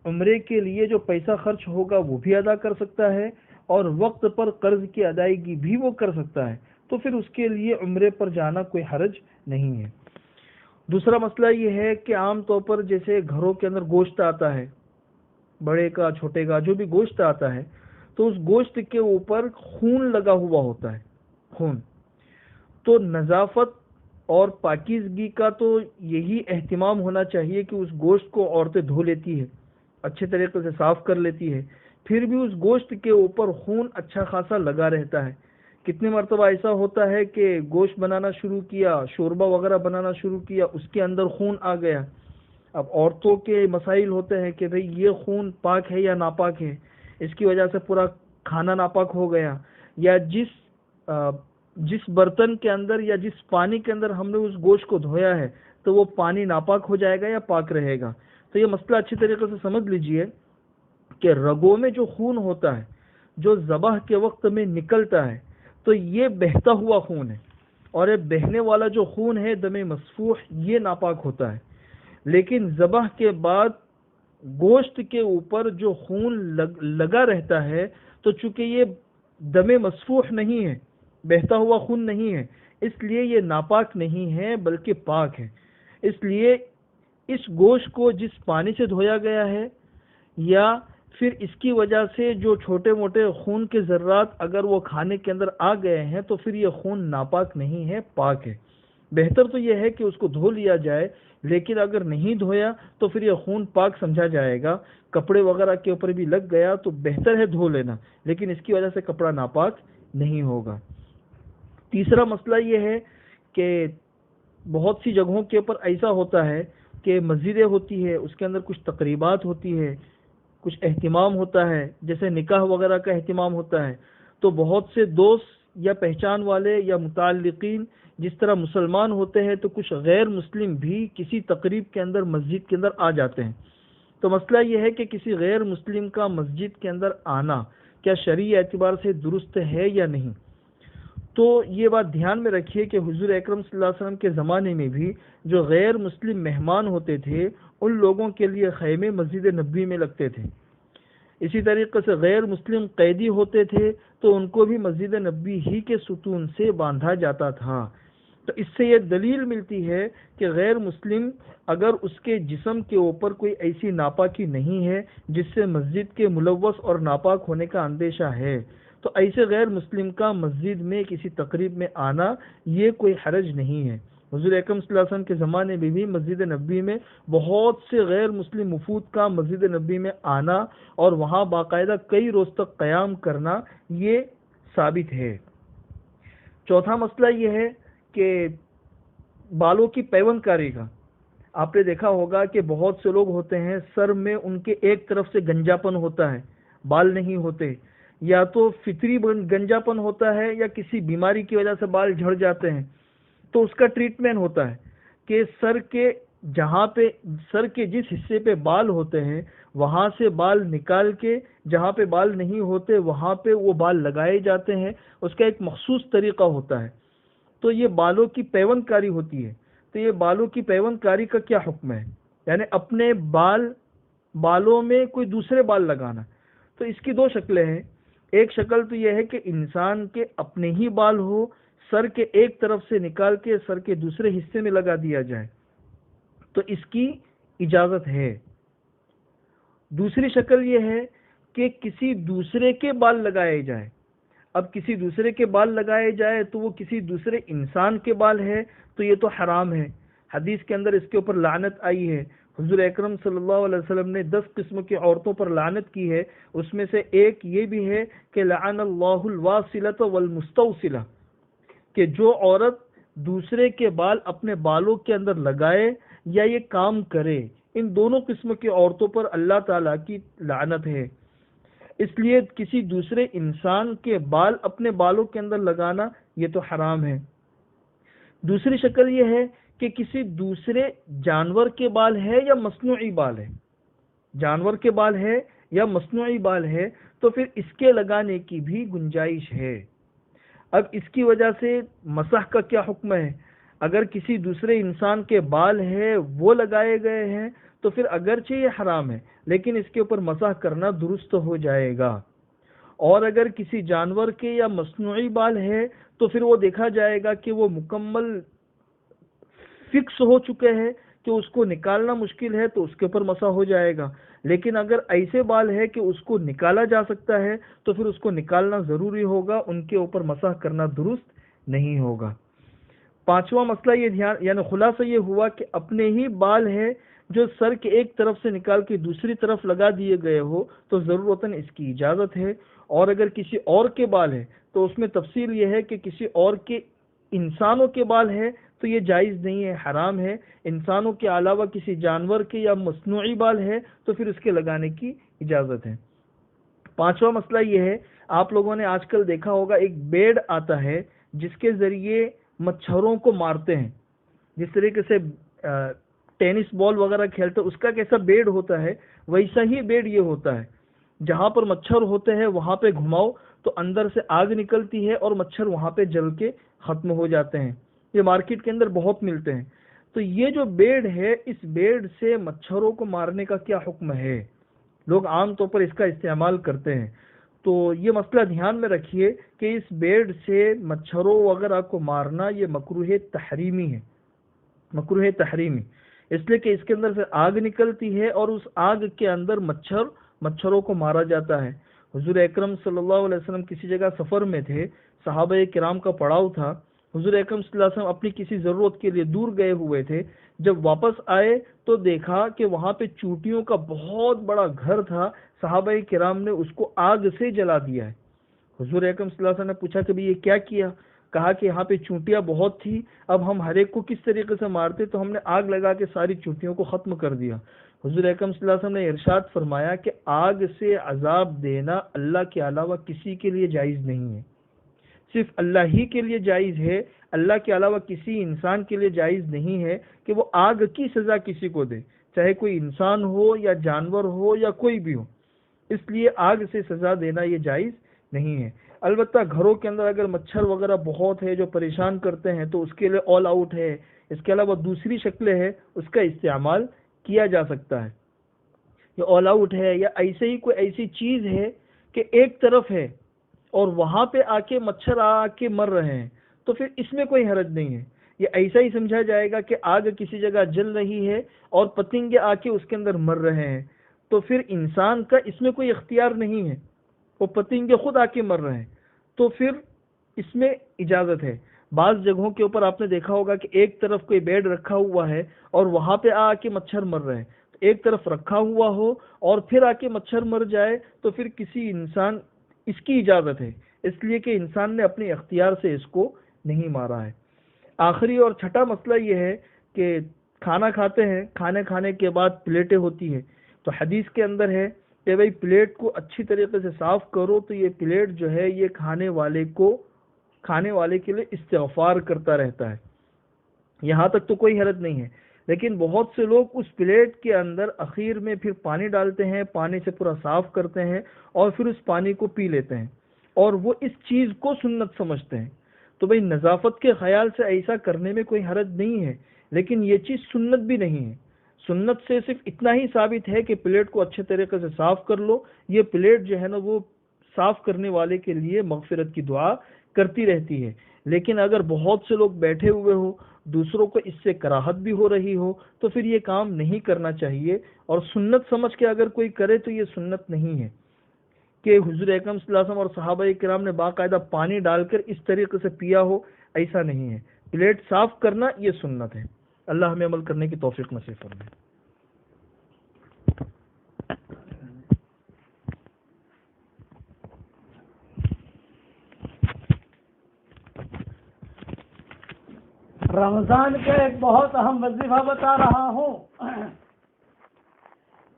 عمرے کے لیے جو پیسہ خرچ ہوگا وہ بھی ادا کر سکتا ہے اور وقت پر قرض کی ادائیگی بھی وہ کر سکتا ہے، تو پھر اس کے لیے عمرے پر جانا کوئی حرج نہیں ہے۔ دوسرا مسئلہ یہ ہے کہ عام طور پر جیسے گھروں کے اندر گوشت آتا ہے، بڑے کا چھوٹے کا جو بھی گوشت آتا ہے، تو اس گوشت کے اوپر خون لگا ہوا ہوتا ہے، خون۔ تو نظافت اور پاکیزگی کا تو یہی اہتمام ہونا چاہیے کہ اس گوشت کو عورتیں دھو لیتی ہے، اچھے طریقے سے صاف کر لیتی ہے، پھر بھی اس گوشت کے اوپر خون اچھا خاصا لگا رہتا ہے۔ کتنی مرتبہ ایسا ہوتا ہے کہ گوشت بنانا شروع کیا، شوربہ وغیرہ بنانا شروع کیا، اس کے اندر خون آ گیا۔ اب عورتوں کے مسائل ہوتے ہیں کہ بھئی یہ خون پاک ہے یا ناپاک ہے، اس کی وجہ سے پورا کھانا ناپاک ہو گیا، یا جس برتن کے اندر یا جس پانی کے اندر ہم نے اس گوشت کو دھویا ہے تو وہ پانی ناپاک ہو جائے گا یا پاک رہے گا۔ تو یہ مسئلہ اچھی طریقے سے سمجھ لیجئے کہ رگوں میں جو خون ہوتا ہے، جو ذبح کے وقت میں نکلتا ہے، تو یہ بہتا ہوا خون ہے، اور یہ بہنے والا جو خون ہے دم مسفوح، یہ ناپاک ہوتا ہے۔ لیکن ذبح کے بعد گوشت کے اوپر جو خون لگا رہتا ہے، تو چونکہ یہ دم مسفوح نہیں ہے، بہتا ہوا خون نہیں ہے، اس لیے یہ ناپاک نہیں ہے بلکہ پاک ہے۔ اس لیے اس گوشت کو جس پانی سے دھویا گیا ہے یا پھر اس کی وجہ سے جو چھوٹے موٹے خون کے ذرات اگر وہ کھانے کے اندر آ گئے ہیں تو پھر یہ خون ناپاک نہیں ہے، پاک ہے۔ بہتر تو یہ ہے کہ اس کو دھو لیا جائے، لیکن اگر نہیں دھویا تو پھر یہ خون پاک سمجھا جائے گا۔ کپڑے وغیرہ کے اوپر بھی لگ گیا تو بہتر ہے دھو لینا، لیکن اس کی وجہ سے کپڑا ناپاک نہیں ہوگا۔ تیسرا مسئلہ یہ ہے کہ بہت سی جگہوں کے اوپر ایسا ہوتا ہے کہ مسجدیں ہوتی ہے، اس کے اندر کچھ تقریبات ہوتی ہے، کچھ اہتمام ہوتا ہے، جیسے نکاح وغیرہ کا اہتمام ہوتا ہے، تو بہت سے دوست یا پہچان والے یا متعلقین جس طرح مسلمان ہوتے ہیں تو کچھ غیر مسلم بھی کسی تقریب کے اندر مسجد کے اندر آ جاتے ہیں۔ تو مسئلہ یہ ہے کہ کسی غیر مسلم کا مسجد کے اندر آنا کیا شرعی اعتبار سے درست ہے یا نہیں۔ تو یہ بات دھیان میں رکھیے کہ حضور اکرم صلی اللہ علیہ وسلم کے زمانے میں بھی جو غیر مسلم مہمان ہوتے تھے ان لوگوں کے لیے خیمے مسجد نبوی میں لگتے تھے۔ اسی طریقے سے غیر مسلم قیدی ہوتے تھے تو ان کو بھی مسجد نبوی ہی کے ستون سے باندھا جاتا تھا۔ تو اس سے یہ دلیل ملتی ہے کہ غیر مسلم اگر اس کے جسم کے اوپر کوئی ایسی ناپاکی نہیں ہے جس سے مسجد کے ملوث اور ناپاک ہونے کا اندیشہ ہے، تو ایسے غیر مسلم کا مسجد میں کسی تقریب میں آنا یہ کوئی حرج نہیں ہے۔ حضور اکرم صلی اللہ علیہ وسلم کے زمانے میں بھی مسجد نبوی میں بہت سے غیر مسلم وفود کا مسجد نبوی میں آنا اور وہاں باقاعدہ کئی روز تک قیام کرنا یہ ثابت ہے۔ چوتھا مسئلہ یہ ہے کہ بالوں کی پیوند کاری کا۔ آپ نے دیکھا ہوگا کہ بہت سے لوگ ہوتے ہیں سر میں ان کے ایک طرف سے گنجاپن ہوتا ہے، بال نہیں ہوتے، یا تو فطری گنجاپن ہوتا ہے یا کسی بیماری کی وجہ سے بال جھڑ جاتے ہیں، تو اس کا ٹریٹمنٹ ہوتا ہے۔ کہ سر کے جس حصے پہ بال ہوتے ہیں وہاں سے بال نکال کے جہاں پہ بال نہیں ہوتے وہاں پہ وہ بال لگائے جاتے ہیں. اس کا ایک مخصوص طریقہ ہوتا ہے. تو یہ بالوں کی پیوند کاری ہوتی ہے. تو یہ بالوں کی پیوند کاری کا کیا حکم ہے؟ یعنی اپنے بالوں میں کوئی دوسرے بال لگانا. تو اس کی دو شکلیں ہیں. ایک شکل تو یہ ہے کہ انسان کے اپنے ہی بال ہو، سر کے ایک طرف سے نکال کے سر کے دوسرے حصے میں لگا دیا جائے، تو اس کی اجازت ہے. دوسری شکل یہ ہے کہ کسی دوسرے کے بال لگائے جائیں. اب کسی دوسرے کے بال لگائے جائے تو وہ کسی دوسرے انسان کے بال ہے، تو یہ تو حرام ہے. حدیث کے اندر اس کے اوپر لعنت آئی ہے. حضور اکرم صلی اللہ علیہ وسلم نے 10 قسم کی عورتوں پر لعنت کی ہے. اس میں سے ایک یہ بھی ہے کہ لعن اللہ الواصلۃ والمستوصلہ، کہ جو عورت دوسرے کے بال اپنے بالوں کے اندر لگائے یا یہ کام کرے، ان دونوں قسم کی عورتوں پر اللہ تعالیٰ کی لعنت ہے. اس لیے کسی دوسرے انسان کے بال اپنے بالوں کے اندر لگانا یہ تو حرام ہے. دوسری شکل یہ ہے کہ کسی دوسرے جانور کے بال ہے یا مصنوعی بال ہے، جانور کے بال ہے یا مصنوعی بال ہے، تو پھر اس کے لگانے کی بھی گنجائش ہے. اب اس کی وجہ سے مسح کا کیا حکم ہے؟ اگر کسی دوسرے انسان کے بال ہے وہ لگائے گئے ہیں تو پھر اگرچہ یہ حرام ہے لیکن اس کے اوپر مسح کرنا درست ہو جائے گا. اور اگر کسی جانور کے یا مصنوعی بال ہے تو پھر وہ دیکھا جائے گا کہ وہ مکمل فکس ہو چکے ہیں کہ اس کو نکالنا مشکل ہے، تو اس کے اوپر مسح ہو جائے گا. لیکن اگر ایسے بال ہے کہ اس کو نکالا جا سکتا ہے تو پھر اس کو نکالنا ضروری ہوگا، ان کے اوپر مسح کرنا درست نہیں ہوگا. پانچواں مسئلہ یہ یعنی خلاصہ یہ ہوا کہ اپنے ہی بال ہے جو سر کے ایک طرف سے نکال کے دوسری طرف لگا دیے گئے ہو تو ضرورتاً اس کی اجازت ہے. اور اگر کسی اور کے بال ہے تو اس میں تفصیل یہ ہے کہ کسی اور کے انسانوں کے بال ہے تو یہ جائز نہیں ہے، حرام ہے. انسانوں کے علاوہ کسی جانور کے یا مصنوعی بال ہے تو پھر اس کے لگانے کی اجازت ہے. پانچواں مسئلہ یہ ہے، آپ لوگوں نے آج کل دیکھا ہوگا ایک بیڈ آتا ہے جس کے ذریعے مچھروں کو مارتے ہیں. جس طریقے سے ٹینس بال وغیرہ کھیلتے اس کا کیسا بیڈ ہوتا ہے ویسا ہی بیڈ یہ ہوتا ہے. جہاں پر مچھر ہوتے ہیں وہاں پہ گھماؤ تو اندر سے آگ نکلتی ہے اور مچھر وہاں پہ جل کے ختم ہو جاتے ہیں. یہ مارکیٹ کے اندر بہت ملتے ہیں. تو یہ جو بیڈ ہے اس بیڈ سے مچھروں کو مارنے کا کیا حکم ہے؟ لوگ عام طور پر اس کا استعمال کرتے ہیں. تو یہ مسئلہ دھیان میں رکھیے کہ اس بیڈ سے مچھروں وغیرہ کو مارنا یہ مکروہ تحریمی ہے، مکروہ تحریمی، اس لیے کہ اس کے اندر سے آگ نکلتی ہے اور اس آگ کے اندر مچھروں کو مارا جاتا ہے. حضور اکرم صلی اللہ علیہ وسلم کسی جگہ سفر میں تھے، صحابہ کرام کا پڑاؤ تھا. حضور اکرم صلی اللہ علیہ وسلم اپنی کسی ضرورت کے لیے دور گئے ہوئے تھے. جب واپس آئے تو دیکھا کہ وہاں پہ چونٹیوں کا بہت بڑا گھر تھا. صحابہ کرام نے اس کو آگ سے جلا دیا ہے. حضور اکرم صلی اللہ علیہ وسلم نے پوچھا کہ یہ کیا کیا؟ کہا کہ یہاں پہ چونٹیاں بہت تھی، اب ہم ہر ایک کو کس طریقے سے مارتے، تو ہم نے آگ لگا کے ساری چونٹیوں کو ختم کر دیا. حضور اکرم صلی اللہ علیہ وسلم نے ارشاد فرمایا کہ آگ سے عذاب دینا اللہ کے علاوہ کسی کے لیے جائز نہیں ہے، صرف اللہ ہی کے لیے جائز ہے. اللہ کے علاوہ کسی انسان کے لیے جائز نہیں ہے کہ وہ آگ کی سزا کسی کو دے، چاہے کوئی انسان ہو یا جانور ہو یا کوئی بھی ہو. اس لیے آگ سے سزا دینا یہ جائز نہیں ہے. البتہ گھروں کے اندر اگر مچھر وغیرہ بہت ہے جو پریشان کرتے ہیں تو اس کے لیے آل آؤٹ ہے. اس کے علاوہ دوسری شکلیں ہیں اس کا استعمال کیا جا سکتا ہے. یہ آل آؤٹ ہے یا ایسے ہی کوئی ایسی چیز ہے کہ ایک طرف ہے اور وہاں پہ آ کے مچھر آ کے مر رہے ہیں تو پھر اس میں کوئی حرج نہیں ہے. یہ ایسا ہی سمجھا جائے گا کہ آگ کسی جگہ جل رہی ہے اور پتنگے آ کے اس کے اندر مر رہے ہیں تو پھر انسان کا اس میں کوئی اختیار نہیں ہے، وہ پتنگے خود آ کے مر رہے ہیں تو پھر اس میں اجازت ہے. بعض جگہوں کے اوپر آپ نے دیکھا ہوگا کہ ایک طرف کوئی بیڈ رکھا ہوا ہے اور وہاں پہ آ کے مچھر مر رہے ہیں. ایک طرف رکھا ہوا ہو اور پھر آ کے مچھر مر جائے تو پھر کسی انسان اس کی اجازت ہے، اس لیے کہ انسان نے اپنے اختیار سے اس کو نہیں مارا ہے. آخری اور چھٹا مسئلہ یہ ہے کہ کھانا کھاتے ہیں، کھانے کھانے کے بعد پلیٹیں ہوتی ہیں. تو حدیث کے اندر ہے کہ بھئی پلیٹ کو اچھی طریقے سے صاف کرو تو یہ پلیٹ جو ہے یہ کھانے والے کے لیے استغفار کرتا رہتا ہے. یہاں تک تو کوئی حرج نہیں ہے، لیکن بہت سے لوگ اس پلیٹ کے اندر اخیر میں پھر پانی ڈالتے ہیں، پانی سے پورا صاف کرتے ہیں اور پھر اس پانی کو پی لیتے ہیں، اور وہ اس چیز کو سنت سمجھتے ہیں۔ تو بھئی نظافت کے خیال سے ایسا کرنے میں کوئی حرج نہیں ہے، لیکن یہ چیز سنت بھی نہیں ہے۔ سنت سے صرف اتنا ہی ثابت ہے کہ پلیٹ کو اچھے طریقے سے صاف کر لو۔ یہ پلیٹ جو ہے نا وہ صاف کرنے والے کے لیے مغفرت کی دعا کرتی رہتی ہے، لیکن اگر بہت سے لوگ بیٹھے ہوئے ہو، دوسروں کو اس سے کراہت بھی ہو رہی ہو، تو پھر یہ کام نہیں کرنا چاہیے، اور سنت سمجھ کے اگر کوئی کرے تو یہ سنت نہیں ہے کہ حضور اکرم صلی اللہ علیہ وسلم اور صحابہ کرام نے باقاعدہ پانی ڈال کر اس طریقے سے پیا ہو، ایسا نہیں ہے۔ پلیٹ صاف کرنا یہ سنت ہے۔ اللہ ہمیں عمل کرنے کی توفیق نصیب فرمائے۔ رمضان کا ایک بہت اہم وظیفہ بتا رہا ہوں۔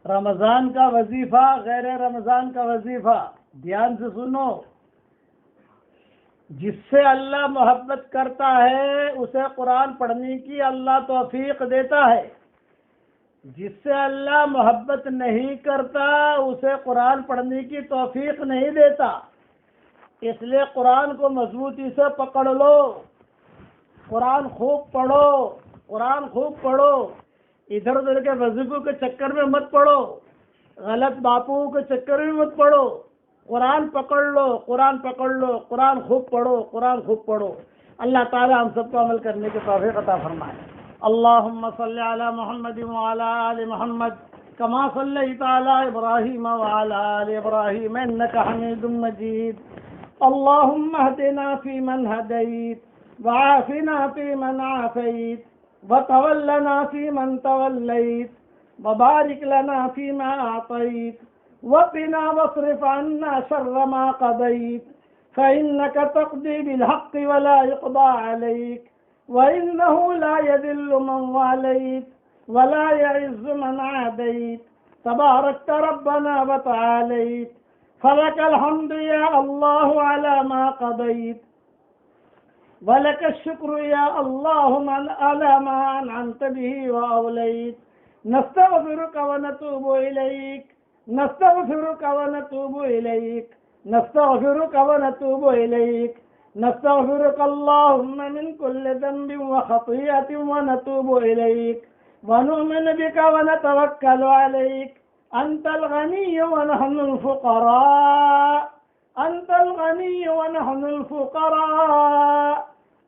رمضان کا وظیفہ، غیر رمضان کا وظیفہ، دھیان سے سنو۔ جس سے اللہ محبت کرتا ہے اسے قرآن پڑھنے کی اللہ توفیق دیتا ہے، جس سے اللہ محبت نہیں کرتا اسے قرآن پڑھنے کی توفیق نہیں دیتا۔ اس لیے قرآن کو مضبوطی سے پکڑ لو، قرآن خوب پڑھو، قرآن خوب پڑھو، ادھر ادھر کے وظیفوں کے چکر میں مت پڑھو، غلط باپوں کے چکر میں مت پڑھو، قرآن پکڑ لو، قرآن پکڑ لو، قرآن خوب پڑھو، قرآن خوب پڑھو۔ اللہ تعالی ہم سب کو عمل کرنے کی توفیق عطا فرمائے۔ اللہم صلی علی محمد وعلی آل محمد کما صلیت علی ابراہیم وعلی آل ابراہیم انک حمید مجید۔ اللہم اہدنا فیمن ہدیت وعافنا فیمن عافیت وتولنا فیمن تولیت وبارک لنا فیما اعطیت وقنا واصرف عنا شر ما قضيت فإنك تقضي بالحق ولا يقضى عليك وإنه لا يذل من واليت ولا يعز من عاديت تباركت ربنا وتعاليت فلك الحمد يا الله على ما قضيت ولك الشكر يا الله على ما أنعمت به وأوليت نستغفرك ونتوب إليك نستغفرك ونتوب إليك نستغفرك ونتوب إليك نستغفرك اللهم من كل ذنب وخطيئة ونتوب إليك ونؤمن بك ونتوكل عليك أنت الغني ونحن الفقراء أنت الغني ونحن الفقراء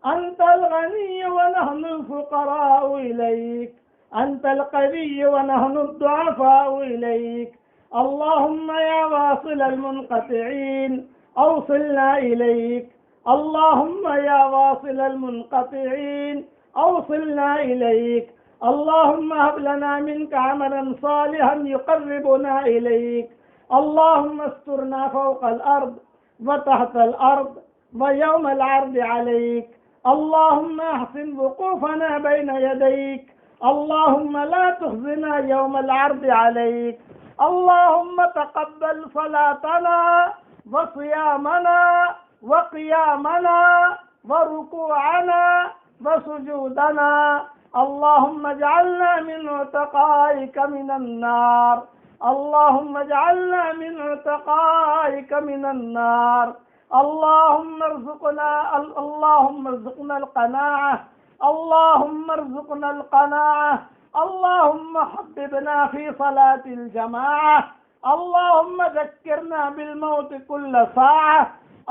أنت الغني ونحن الفقراء إليك أنت القوي ونحن الضعفاء إليك اللهم يا واصل المنقطعين أوصلنا إليك اللهم يا واصل المنقطعين أوصلنا إليك اللهم هب لنا منك عملا صالحا يقربنا إليك اللهم استرنا فوق الأرض وتحت الأرض ويوم العرض عليك اللهم احسن وقوفنا بين يديك اللهم لا تخزنا يوم العرض عليك اللهم تقبل صلاتنا وصيامنا وقيامنا وركوعنا وسجودنا اللهم اجعلنا من عتقائك من النار اللهم اجعلنا من عتقائك من النار اللهم ارزقنا القناعة اللهم ارزقنا القناعة اللهم حببنا في صلاة الجماعة اللهم ذكرنا بالموت كل ساعة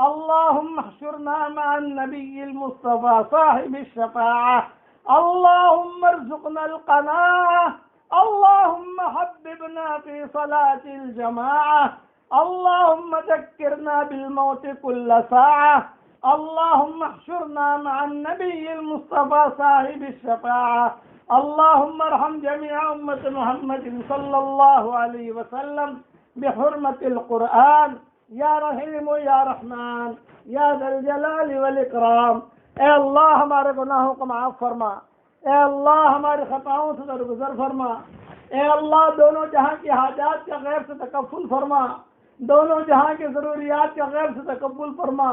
اللهم احشرنا مع النبي المصطفى صاحب الشفاعة اللهم ارزقنا القناعة اللهم حببنا في صلاة الجماعة اللهم ذكرنا بالموت كل ساعة اللهم احشرنا مع النبي المصطفى صاحب الشفاعة اللهم ارحم جميع أمة محمد صلى الله عليه وسلم بحرمة القرآن یا رحیم یا رحمان یا ذا الجلال والاکرام۔ اے اللہ ہمارے گناہوں کو معاف فرما، اے اللہ ہمارے خطاؤں سے درگزر فرما، اے اللہ دونوں جہاں کی حاجات کا غیب سے تکفل فرما، دونوں جہاں کی ضروریات کا غیب سے تقبل فرما،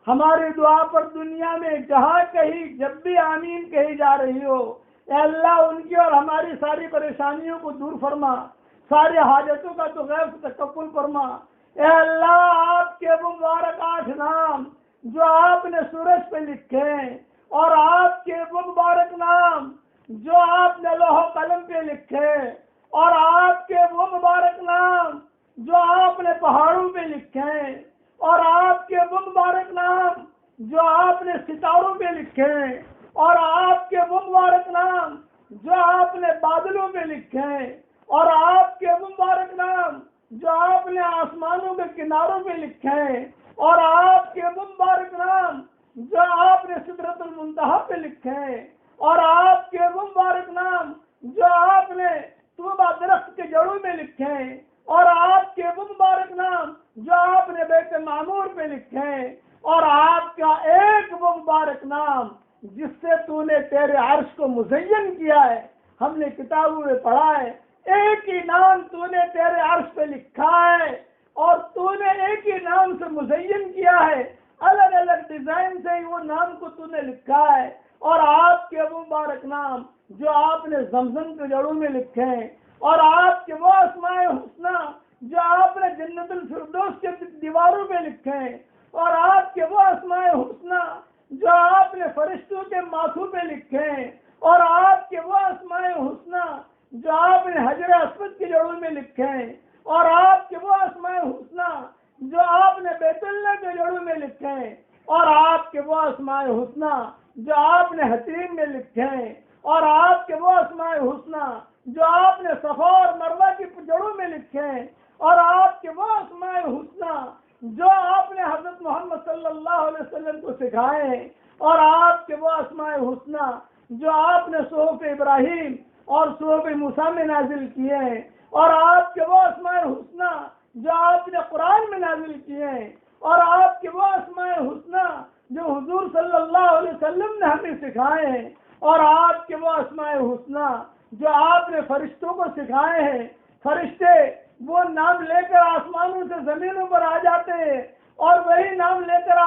ہماری دعا پر دنیا میں جہاں کہیں جب بھی آمین کہی جا رہی ہو، اے اللہ ان کی اور ہماری ساری پریشانیوں کو دور فرما، ساری حاجتوں کا تو غیب سے تکفل فرما۔ اے اللہ آپ کے وہ مبارک 8 نام جو آپ نے سورج پہ لکھے ہیں، اور آپ کے وہ مبارک نام جو آپ نے لوح و قلم پہ لکھے، اور آپ کے وہ مبارک نام جو آپ نے پہاڑوں پہ لکھے ہیں، اور آپ کے وہ مبارک نام جو آپ نے ستاروں پہ لکھے ہیں، اور آپ کے وہ مبارک نام جو آپ نے بادلوں پہ لکھے ہیں، اور آپ کے وہ مبارک نام جو آپ نے آسمانوں کے کناروں پہ لکھے ہیں، اور آپ کے وہ مبارک نام جو آپ نے سدرۃ المنتہا پہ لکھے ہیں، اور آپ کے وہ مبارک نام جو آپ نے طوبہ درخت کے جڑوں میں لکھے ہیں، اور آپ کے وہ مبارک نام جو آپ نے بیت معمور پہ لکھے ہیں، اور آپ کا ایک وہ مبارک نام جس سے تو نے تیرے عرش کو مزین کیا ہے، ہم نے کتابوں میں پڑھا ہے، ایک ہی نام تو نے تیرے عرش پہ لکھا ہے، اور تو نے ایک ہی نام سے مزین کیا ہے، الگ الگ ڈیزائن سے وہ نام کو تو نے لکھا ہے، اور آپ کے وہ مبارک نام جو آپ نے زمزم کے جڑوں میں لکھے ہیں، اور آپ کے وہ اسماء حسنی جو آپ نے جنت الفردوس کے دیواروں پہ لکھے ہیں، اور آپ کے وہ اسماء حسنی جو آپ نے فرشتوں کے ماتھوں پہ لکھے ہیں، اور آپ کے وہ اسماء حسنی جو آپ نے حجر اسود کے جڑوں میں لکھے ہیں، اور آپ کے وہ اسماء حسنی جو آپ نے بیت اللہ کے جڑوں میں لکھے ہیں، اور آپ کے وہ اسماء حسنی جو آپ نے حتیم میں لکھے ہیں، اور آپ کے وہ اسماء حسنی جو آپ نے صفا اور مروہ کی جڑوں میں لکھے ہیں، اور آپ کے وہ اسماء حسنی جو آپ نے حضرت محمد صلی اللہ علیہ وسلم کو سکھائے ہیں، اور آپ کے وہ اسماء حسنی جو آپ نے صحف ابراہیم اور صحف موسیٰ میں نازل کیے ہیں، اور آپ کے وہ اسماء حسنی جو آپ نے قرآن میں نازل کیے ہیں، اور آپ کے وہ اسماء حسنی جو حضور صلی اللہ علیہ وسلم نے ہمیں سکھائے ہیں، اور آپ کے وہ اسماء حسنی جو آپ نے فرشتوں کو سکھائے ہیں۔ فرشتے وہ نام لے کر آسمانوں سے زمینوں پر آ جاتے ہیں، اور وہی نام لے کر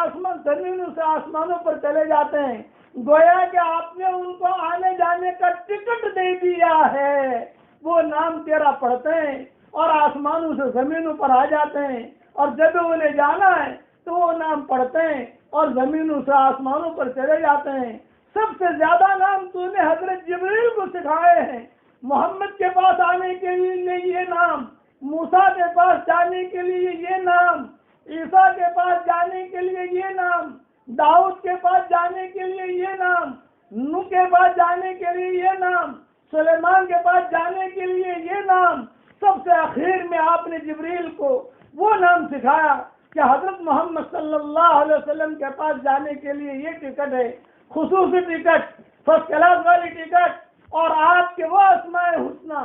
زمینوں سے آسمانوں پر چلے جاتے ہیں، گویا کہ آپ نے ان کو آنے جانے کا ٹکٹ دے دیا ہے۔ وہ نام تیرا پڑھتے ہیں اور آسمانوں سے زمینوں پر آ جاتے ہیں، اور جب انہیں جانا ہے تو وہ نام پڑھتے ہیں اور زمینوں سے آسمانوں پر چلے جاتے ہیں۔ سب سے زیادہ نام تو نے حضرت جبریل کو سکھائے ہیں، محمد کے پاس آنے کے لیے یہ نام، موسیٰ کے پاس جانے کے لیے یہ نام، عیسیٰ کے پاس جانے کے لیے یہ نام، داؤد کے پاس جانے کے لیے یہ نام، نوح کے پاس جانے کے لیے یہ نام، سلیمان کے پاس جانے کے لیے یہ نام۔ سب سے آخر میں آپ نے جبریل کو وہ نام سکھایا کہ حضرت محمد صلی اللہ علیہ وسلم کے پاس جانے کے لیے یہ ٹکٹ ہے، خصوصی ٹکٹ، فرسٹ کلاس والی ٹکٹ، اور آپ کے وہ اسماء حسنی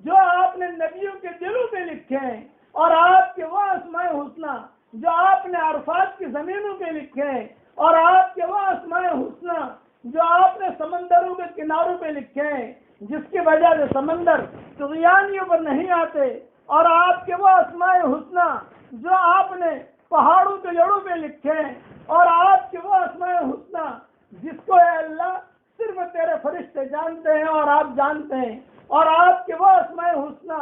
جو آپ نے نبیوں کے دلوں پہ لکھے ہیں، اور آپ کے وہ اسماء حسنی جو آپ نے عرفات کی زمینوں پہ لکھے ہیں، اور آپ کے وہ اسماء حسنی جو آپ نے سمندروں کے کناروں پہ لکھے ہیں، جس کی وجہ سے سمندر طغیانیوں پر نہیں آتے، اور آپ کے وہ اسماء حسنی جو آپ نے پہاڑوں کے جڑوں پہ لکھے ہیں، اور آپ کے وہ اسماء حسنی جس کو اے اللہ صرف تیرے فرشتے جانتے ہیں اور آپ جانتے ہیں، اور آپ کے وہ اسماء حسنی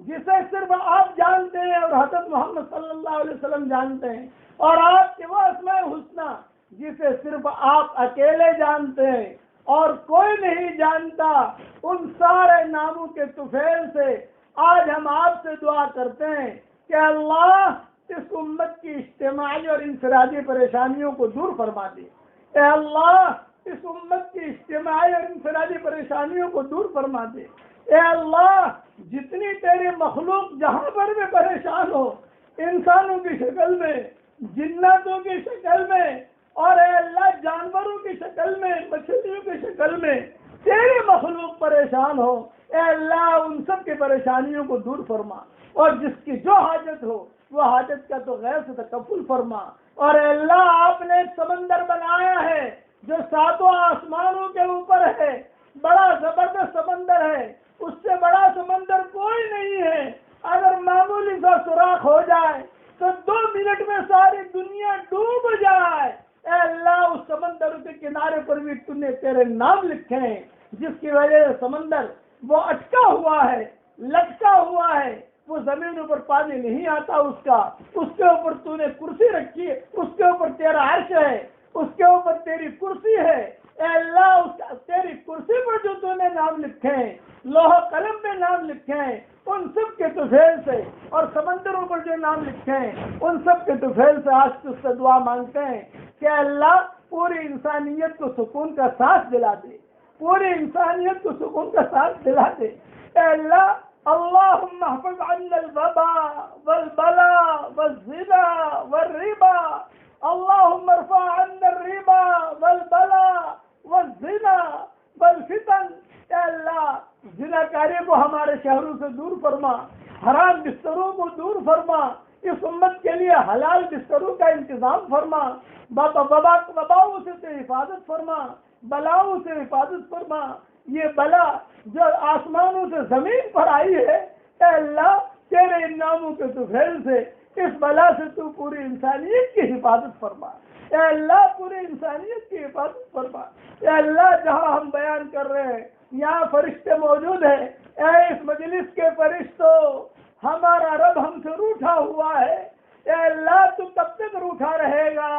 جسے صرف آپ جانتے ہیں اور حضرت محمد صلی اللہ علیہ وسلم جانتے ہیں، اور آپ کے وہ اسماء حسنی جسے صرف آپ اکیلے جانتے ہیں اور کوئی نہیں جانتا۔ ان سارے ناموں کے طفیل سے آج ہم آپ سے دعا کرتے ہیں کہ اللہ اس امت کی اجتماعی اور انفرادی پریشانیوں کو دور فرما دے۔ اے اللہ اس امت کی اجتماعی اور انفرادی پریشانیوں کو دور فرما دے۔ اے اللہ جتنی تیری مخلوق جہاں پر بھی پریشان ہو، انسانوں کی شکل میں، جناتوں کی شکل میں، اور اے اللہ جانوروں کی شکل میں، مچھلیوں کی شکل میں تیری مخلوق پریشان ہو، اے اللہ ان سب کی پریشانیوں کو دور فرما، اور جس کی جو حاجت ہو وہ حاجت کا تو غیر سے تکفل فرما۔ اور اے اللہ آپ نے ایک سمندر بنایا ہے جو 7 آسمانوں کے اوپر ہے، بڑا زبردست سمندر ہے، اس سے بڑا سمندر کوئی نہیں ہے۔ اگر معمولی سا سوراخ ہو جائے تو 2 منٹ میں ساری دنیا ڈوب جائے، اے اللہ اس سمندر کے کنارے پر بھی تو نے تیرے نام لکھے ہیں، جس کی وجہ سے سمندر وہ اٹکا ہوا ہے، لٹکا ہوا ہے، وہ زمین پر پانی نہیں آتا اس کے اوپر تو نے کرسی رکھی ہے، اس کے اوپر تیرا عرش ہے، اس کے اوپر تیری کرسی ہے۔ اے اللہ تیری کرسی پر جو تو نے نام لکھے ہیں، لوح قلم میں نام لکھے ہیں، ان سب کے طفیل سے، اور سمندروں پر جو نام لکھے ہیں ان سب کے طفیل سے آج تجھ سے دعا مانگتے ہیں کہ اللہ پوری انسانیت کو سکون کا سانس دلا دے، پوری انسانیت کو سکون کا سانس دلا دے۔ اے اللہ اللهم احفظ عنا الوباء والبلاء والزنا والربا، اللهم ارفع عنا الربا والبلاء والزنا والفتن۔ اے اللہ زناکاری کو ہمارے شہروں سے دور فرما، حرام بستروں کو دور فرما، اس امت کے لیے حلال بستروں کا انتظام فرما، وباؤں سے حفاظت فرما، بلاؤں سے حفاظت فرما۔ یہ بلا جو آسمانوں سے زمین پر آئی ہے، اے اللہ تیرے ان ناموں کے طفیل سے اس بلا سے تو پوری انسانیت کی حفاظت فرما۔ اے اللہ پوری انسانیت کی حفاظت فرما۔ اے اللہ جہاں ہم بیان کر رہے ہیں یہاں فرشتے موجود ہیں، اے اس مجلس کے فرشتوں ہمارا رب ہم سے روٹھا ہوا ہے، اے اللہ تو کب تک روٹھا رہے گا؟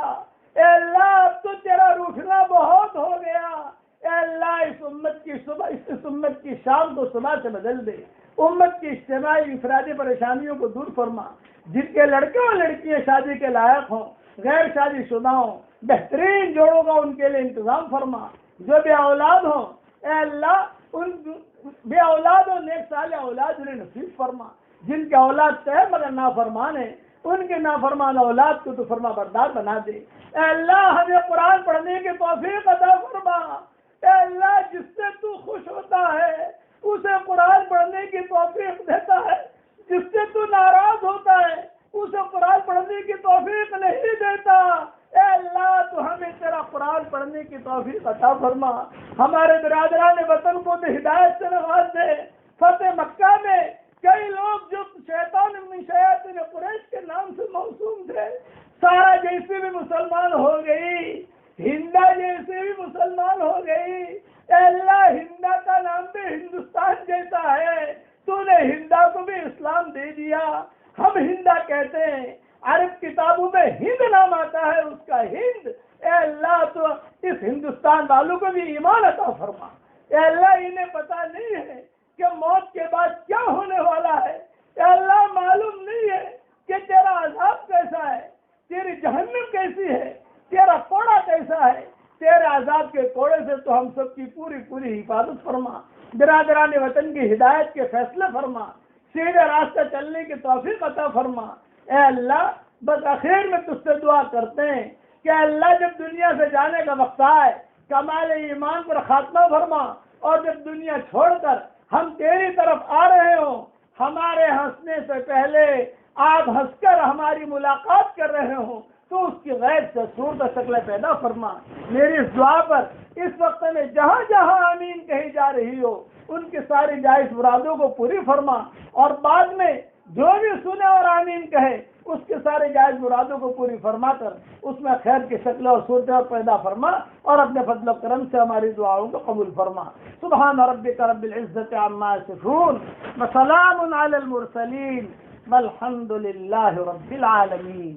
اے اللہ اب تو تیرا روٹھنا بہت ہو گیا۔ اے اللہ اس امت کی شام کو صبح سے بدل دے، امت کی اجتماعی انفرادی پریشانیوں کو دور فرما، جن کے لڑکے اور لڑکیاں شادی کے لائق ہوں، غیر شادی شدہ ہوں، بہترین جوڑوں کا ان کے لیے انتظام فرما، جو بے اولاد ہوں اے اللہ ان بے اولاد اور نیک صالح اولاد انہیں نصیب فرما، جن کے اولاد ہے مگر نافرمان ہے ان کے نافرمان اولاد کو تو فرما بردار بنا دے۔ اے اللہ ہمیں قرآن پڑھنے کی توفیق عطا فرما، اے اللہ جس سے تو خوش ہوتا ہے اسے قرآن پڑھنے کی توفیق دیتا ہے، جس سے تو ناراض ہوتا ہے اسے قرآن پڑھنے کی توفیق نہیں دیتا۔ اے اللہ تو ہمیں تیرا قرآن پڑھنے کی توفیق عطا فرما، ہمارے برادران وطن کو تو ہدایت سے نواز دے۔ فتح مکہ میں کئی لوگ جو شیاطین قریش کے نام سے موسوم تھے، سارا جیسے بھی مسلمان ہو گئی، ہندا جیسے بھی مسلمان ہو گئی۔ اے اللہ ہندا کا نام بھی ہندوستان جیسا ہے، تو نے ہندا کو بھی اسلام دے دیا، ہم ہندا کہتے ہیں، عرب کتابوں میں ہند نام آتا ہے اس کا ہند۔ اے اللہ تو اس ہندوستان والوں کو بھی ایمان عطا فرما۔ اے اللہ انہیں پتہ نہیں ہے کہ موت کے بعد کیا ہونے والا ہے، اے اللہ معلوم نہیں ہے کہ تیرا عذاب کیسا ہے، تیری جہنم کیسی ہے، تیرا کوڑا کیسا ہے۔ تیرے عذاب کے کوڑے سے تو ہم سب کی پوری حفاظت فرما، برادران وطن کی ہدایت کے فیصلے فرما، سیدھے راستہ چلنے کی توفیق عطا فرما۔ اے اللہ بس آخر میں تجھ سے دعا کرتے ہیں کہ اللہ جب دنیا سے جانے کا وقت آئے کمال ایمان پر خاتمہ فرما، اور جب دنیا چھوڑ کر ہم تیری طرف آ رہے ہوں، ہمارے ہنسنے سے پہلے آپ ہنس کر ہماری ملاقات کر رہے ہوں تو اس کی غیب سے صورت شکل پیدا فرما۔ میری اس دعا پر اس وقت میں جہاں جہاں آمین کہی جا رہی ہو ان کی ساری جائز مرادوں کو پوری فرما، اور بعد میں جو بھی سنے اور آمین کہے اس کے سارے جائز مرادوں کو پوری فرما کر اس میں خیر کی شکل اور صورت پیدا فرما، اور اپنے فضل و کرم سے ہماری دعاؤں کو قبول فرما۔ سبحان ربک رب العزت عما یصفون وسلام علی المرسلین والحمد للہ رب العالمین۔